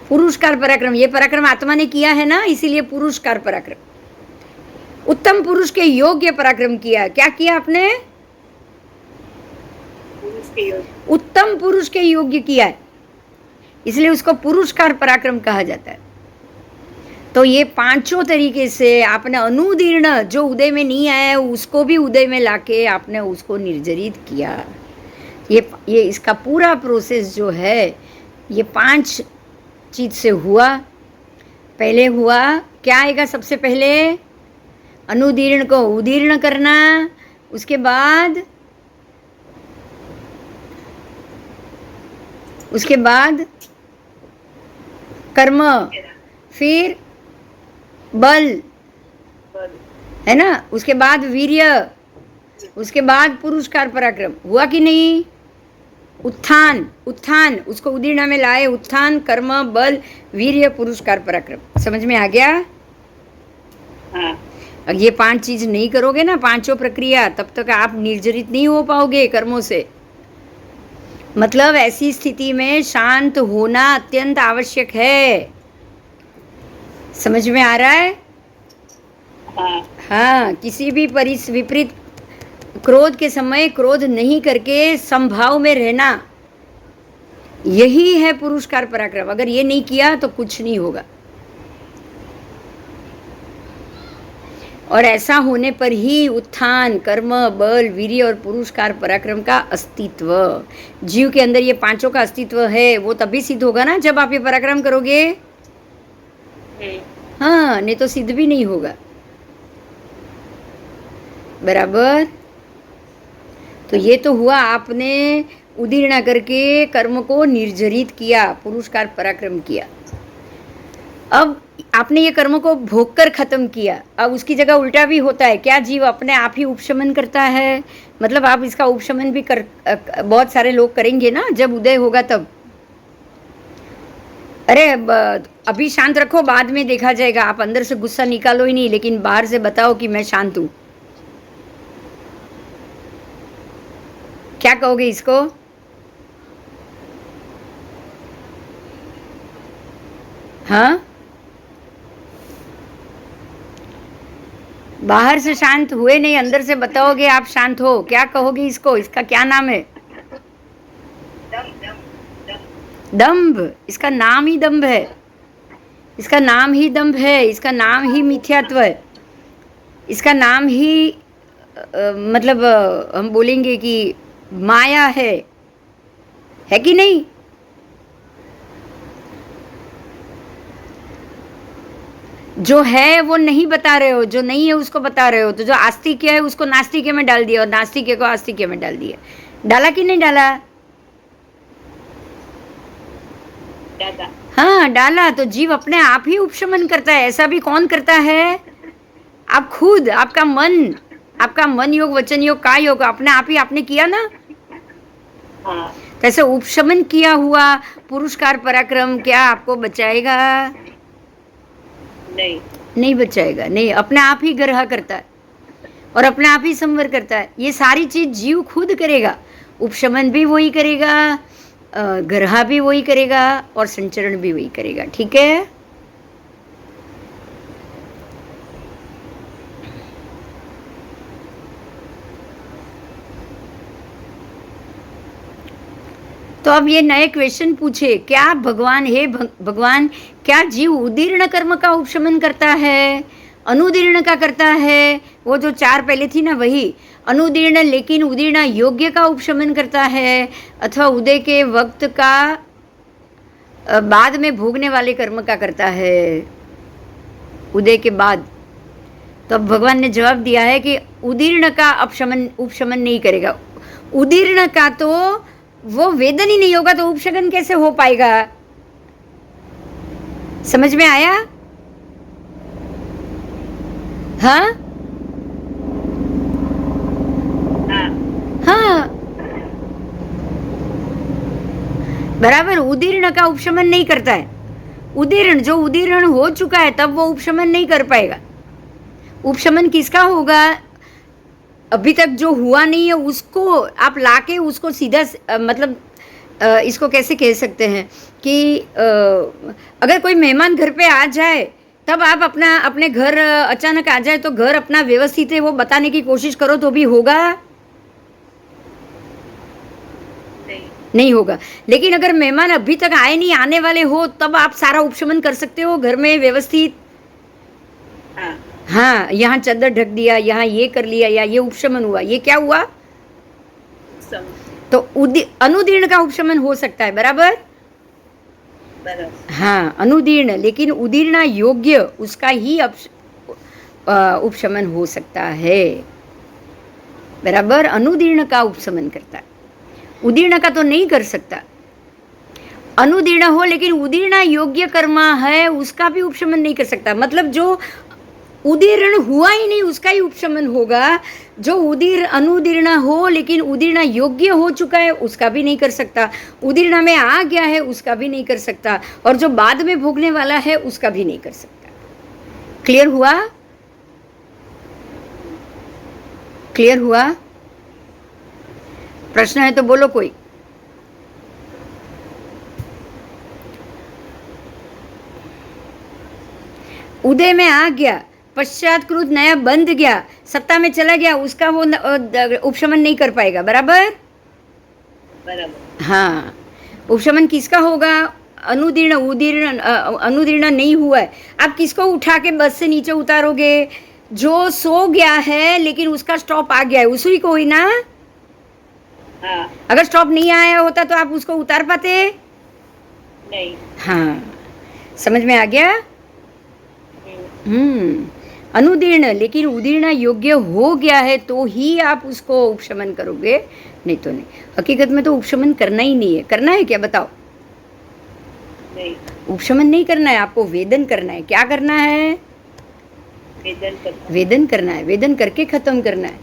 S1: पुरुषकार पराक्रम। ये पराक्रम आत्मा ने किया है ना, इसीलिए पुरुषकार पराक्रम। उत्तम पुरुष के योग्य पराक्रम किया। क्या किया आपने? उत्तम पुरुष के योग्य किया है, इसलिए उसको पुरुषकार पराक्रम कहा जाता है। तो ये पांचों तरीके से आपने अनुदीर्ण, जो उदय में नहीं आया है उसको भी उदय में लाके आपने उसको निर्जरित किया। ये इसका पूरा प्रोसेस जो है ये 5 चीज से हुआ। पहले हुआ क्या आएगा सबसे पहले? अनुदीर्ण को उदीर्ण करना, उसके बाद कर्म, फिर बल,
S2: बल,
S1: है ना, उसके बाद वीर्य, उसके बाद पुरुषकार पराक्रम। हुआ कि नहीं? उत्थान, उत्थान उसको उदीर्ण में लाए, उत्थान, कर्म, बल, वीर्य, पुरुषकार पराक्रम। समझ में आ गया?
S2: हाँ,
S1: अब ये 5 चीज नहीं करोगे ना, पांचों प्रक्रिया, तब तक आप निर्जरित नहीं हो पाओगे कर्मों से। मतलब ऐसी स्थिति में शांत होना अत्यंत आवश्यक है। समझ में आ रहा है?
S2: हाँ,
S1: हाँ, किसी भी विपरीत क्रोध के समय क्रोध नहीं करके समभाव में रहना, यही है पुरुषकार पराक्रम। अगर ये नहीं किया तो कुछ नहीं होगा। और ऐसा होने पर ही उत्थान, कर्म, बल, वीर्य और पुरुषकार पराक्रम का अस्तित्व, जीव के अंदर ये पांचों का अस्तित्व है, वो तभी सिद्ध होगा ना जब आप ये पराक्रम करोगे। हाँ, नहीं तो सिद्ध भी नहीं होगा। बराबर? तो ये तो हुआ, आपने उदीर्ण करके कर्म को निर्जरित किया, पुरुषकार पराक्रम किया। अब आपने ये कर्म को भोग कर खत्म किया। अब उसकी जगह उल्टा भी होता है। क्या जीव अपने आप ही उपशमन करता है? मतलब आप इसका उपशमन भी बहुत सारे लोग करेंगे ना जब उदय होगा तब। अरे अभी शांत रखो, बाद में देखा जाएगा। आप अंदर से गुस्सा निकालो ही नहीं, लेकिन बाहर से बताओ कि मैं शांत हूं। क्या कहोगे इसको? हाँ, बाहर से शांत हुए नहीं, अंदर से बताओगे आप शांत हो। क्या कहोगे इसको? इसका क्या नाम है? दंभ। इसका नाम ही दंभ है। इसका नाम ही दंभ है। इसका नाम ही मिथ्यात्व है। इसका नाम ही मतलब हम बोलेंगे कि माया है कि नहीं? जो है वो नहीं बता रहे हो, जो नहीं है उसको बता रहे हो। तो जो आस्तिक है उसको नास्तिक में डाल दिया और नास्तिक को आस्तिक में डाल दिया। डाला कि नहीं डाला? हाँ, डाला। तो जीव अपने आप ही उपशमन करता है। ऐसा भी कौन करता है? आप खुद। आपका मन योग, वचन योग, काय योग अपने आप ही आपने किया ना। कैसे उपशमन किया हुआ पुरुषकार पराक्रम क्या आपको बचाएगा? नहीं बचाएगा। नहीं, अपने आप ही ग्रह करता है और अपने आप ही संवर करता है। ये सारी चीज जीव खुद करेगा। उपशमन भी वही करेगा, ग्रह भी वही करेगा और संचरण भी वही करेगा। ठीक है? तो अब ये नए क्वेश्चन पूछे, क्या भगवान है भगवान, क्या जीव उदीर्ण कर्म का उपशमन करता है, अनुदीर्ण का करता है? वो जो 4 पहले थी ना वही अनुदीर्ण, लेकिन उदीर्ण योग्य का उपशमन करता है, अथवा उदय के वक्त का बाद में भोगने वाले कर्म का करता है, उदय के बाद। तो अब भगवान ने जवाब दिया है कि उदीर्ण का उपशमन नहीं करेगा। उदीर्ण का तो वो वेदन ही नहीं होगा तो उपशमन कैसे हो पाएगा? समझ में आया? हाँ हाँ, बराबर। उदीर्ण का उपशमन नहीं करता है। उदीर्ण, जो उदीर्ण हो चुका है तब वो उपशमन नहीं कर पाएगा। उपशमन किसका होगा? अभी तक जो हुआ नहीं है उसको आप लाके उसको सीधा मतलब इसको कैसे कह सकते हैं कि अगर कोई मेहमान घर पे आ जाए तब आप अपने घर अचानक आ जाए तो घर अपना व्यवस्थित है वो बताने की कोशिश करो तो भी होगा? नहीं होगा। लेकिन अगर मेहमान अभी तक आए नहीं, आने वाले हो, तब आप सारा उपशमन कर सकते हो घर में व्यवस्थित। हाँ, यहाँ चादर ढक दिया, यहाँ ये कर लिया, या ये उपशमन हुआ। ये क्या हुआ? तो अनुदीर्ण का उपशमन हो सकता है। बराबर?
S2: बराबर।
S1: हाँ, अनुदीर्ण, लेकिन उदीर्ण योग्य उसका ही उपशमन हो सकता है। बराबर, अनुदीर्ण का उपशमन करता है, उदीर्ण का तो नहीं कर सकता। अनुदीर्ण हो लेकिन उदीर्ण योग्य कर्म है उसका भी उपशमन नहीं कर सकता। मतलब जो उदीर्ण हुआ ही नहीं उसका ही उपशमन होगा। जो अनुदीर्ण हो लेकिन उदीर्ण योग्य हो चुका है उसका भी नहीं कर सकता। उदीर्ण में आ गया है उसका भी नहीं कर सकता। और जो बाद में भोगने वाला है उसका भी नहीं कर सकता। क्लियर हुआ? क्लियर हुआ? प्रश्न है तो बोलो कोई। उदय में आ गया, पश्चात क्रोध नया बंध गया, सत्ता में चला गया, उसका वो उपशमन नहीं कर पाएगा। बराबर?
S2: बराबर।
S1: हाँ, उपशमन किसका होगा? अनुदीर्ण। उदीर्ण अनुदीर्ण नहीं हुआ है। आप किसको उठा के बस से नीचे उतारोगे? जो सो गया है लेकिन उसका स्टॉप आ गया है, उसी को ही ना।
S2: हाँ।
S1: अगर स्टॉप नहीं आया होता तो आप उसको उतार पाते?
S2: नहीं।
S1: हाँ, समझ में आ गया? अनुदीर्ण लेकिन उदीर्ण योग्य हो गया है तो ही आप उसको उपशमन करोगे, नहीं तो नहीं। हकीकत में तो उपशमन करना ही नहीं है। करना है क्या बताओ?
S2: नहीं,
S1: उपशमन नहीं करना है, आपको वेदन करना है। क्या करना है? वेदन करना है। वेदन करके खत्म करना है,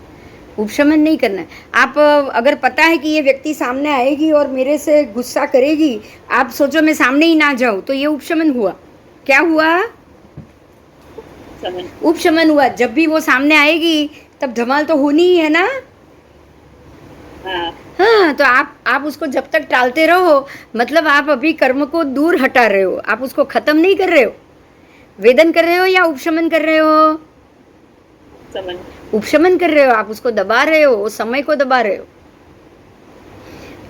S1: उपशमन नहीं करना है। आप अगर पता है कि ये व्यक्ति सामने आएगी और मेरे से गुस्सा करेगी, आप सोचो मैं सामने ही ना जाऊं, तो ये उपशमन हुआ। क्या हुआ? उपशमन हुआ। जब भी वो सामने आएगी तब धमाल तो होनी ही है ना। हाँ, तो आप उसको जब तक टालते रहो, मतलब आप अभी कर्म को दूर हटा रहे हो, आप उसको खत्म नहीं कर रहे हो। वेदन कर रहे हो या उपशमन कर रहे हो? उपशमन कर रहे हो, आप उसको दबा रहे हो, समय को दबा रहे हो।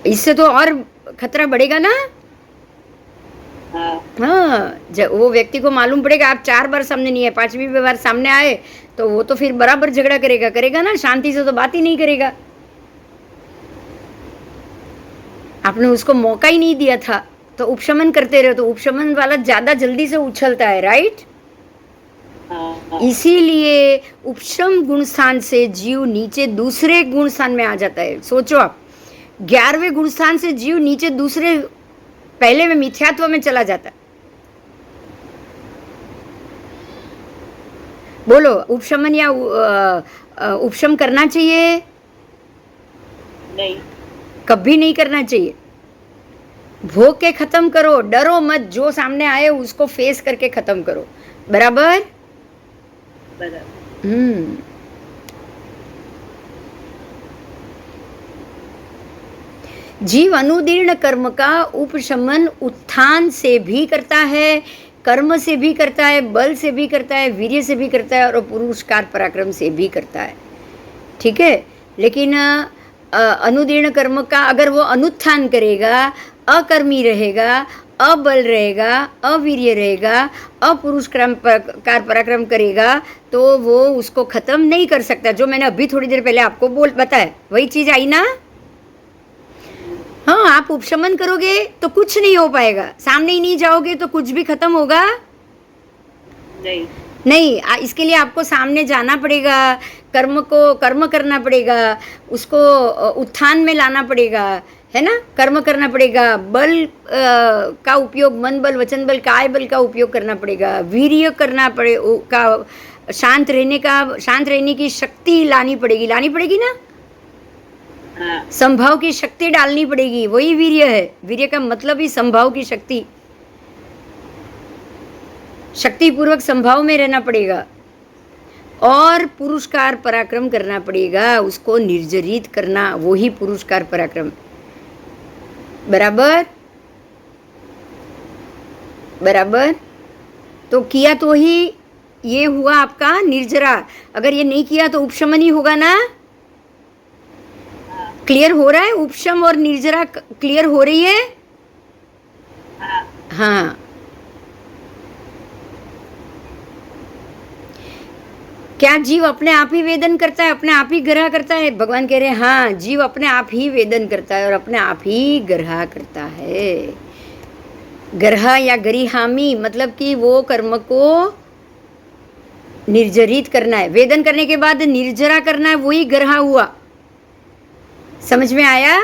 S1: इससे तो और खतरा बढ़ेगा ना। हाँ, जब वो व्यक्ति को मालूम पड़ेगा आप 4 बार सामने नहीं है, 5वीं बार सामने आए तो वो तो फिर बराबर झगड़ा करेगा ना, शांति से तो बात ही नहीं करेगा। आपने उसको मौका ही नहीं दिया था, तो उपशमन करते रहो, तो उपशमन वाला ज्यादा जल्दी से उछलता है, राइट? इसीलिए उपशम गुण स्थान से जीव नीचे दूसरे गुण स्थान में आ जाता है। सोचो आप, 11वें गुण स्थान से जीव नीचे दूसरे, पहले में मिथ्यात्व में चला जाता है। बोलो, उपशमन या उपशम करना चाहिए?
S2: नहीं,
S1: कभी नहीं करना चाहिए। भोग के खत्म करो, डरो मत, जो सामने आए उसको फेस करके खत्म करो। बराबर? जीव अनुदीर्ण कर्म का उपशमन उत्थान से भी करता है, कर्म से भी करता है, बल से भी करता है, वीर्य से भी करता है, और पुरुषकार पराक्रम से भी करता है। ठीक है? लेकिन अनुदीर्ण कर्म का अगर वो अनुत्थान करेगा, अकर्मी रहेगा, अबल रहेगा, अवीर्य रहेगा, अपुरुषकार पराक्रम करेगा, तो वो उसको खत्म नहीं कर सकता। जो मैंने अभी थोड़ी देर पहले आपको बताया, वही चीज आई ना। हाँ, आप उपशमन करोगे तो कुछ नहीं हो पाएगा, सामने ही नहीं जाओगे तो कुछ भी खत्म होगा नहीं। इसके लिए आपको सामने जाना पड़ेगा, कर्म करना पड़ेगा, उसको उत्थान में लाना पड़ेगा, है ना। कर्म करना पड़ेगा, बल का उपयोग, मन बल, वचन बल, काय बल का उपयोग करना पड़ेगा, वीर्य करना का, शांत रहने की शक्ति लानी पड़ेगी ना। संभाव की शक्ति डालनी पड़ेगी, वही वीर्य है। वीर्य का मतलब ही संभाव की शक्ति, शक्ति पूर्वक संभाव में रहना पड़ेगा, और पुरुषकार पराक्रम करना पड़ेगा, उसको निर्जरित करना, वही पुरुषकार पराक्रम। बराबर? बराबर? तो किया तो ही ये हुआ आपका निर्जरा, अगर ये नहीं किया तो उपशमन ही होगा ना। क्लियर हो रहा है? उपशम और निर्जरा क्लियर हो रही है? हाँ। क्या जीव अपने आप ही वेदन करता है, अपने आप ही ग्रह करता है? भगवान कह रहे हैं हाँ, जीव अपने आप ही वेदन करता है और अपने आप ही ग्रह करता है। गर्हा या गरिहामी मतलब कि वो कर्म को निर्जरित करना है, वेदन करने के बाद निर्जरा करना है, वही गर्हा हुआ। समझ में आया?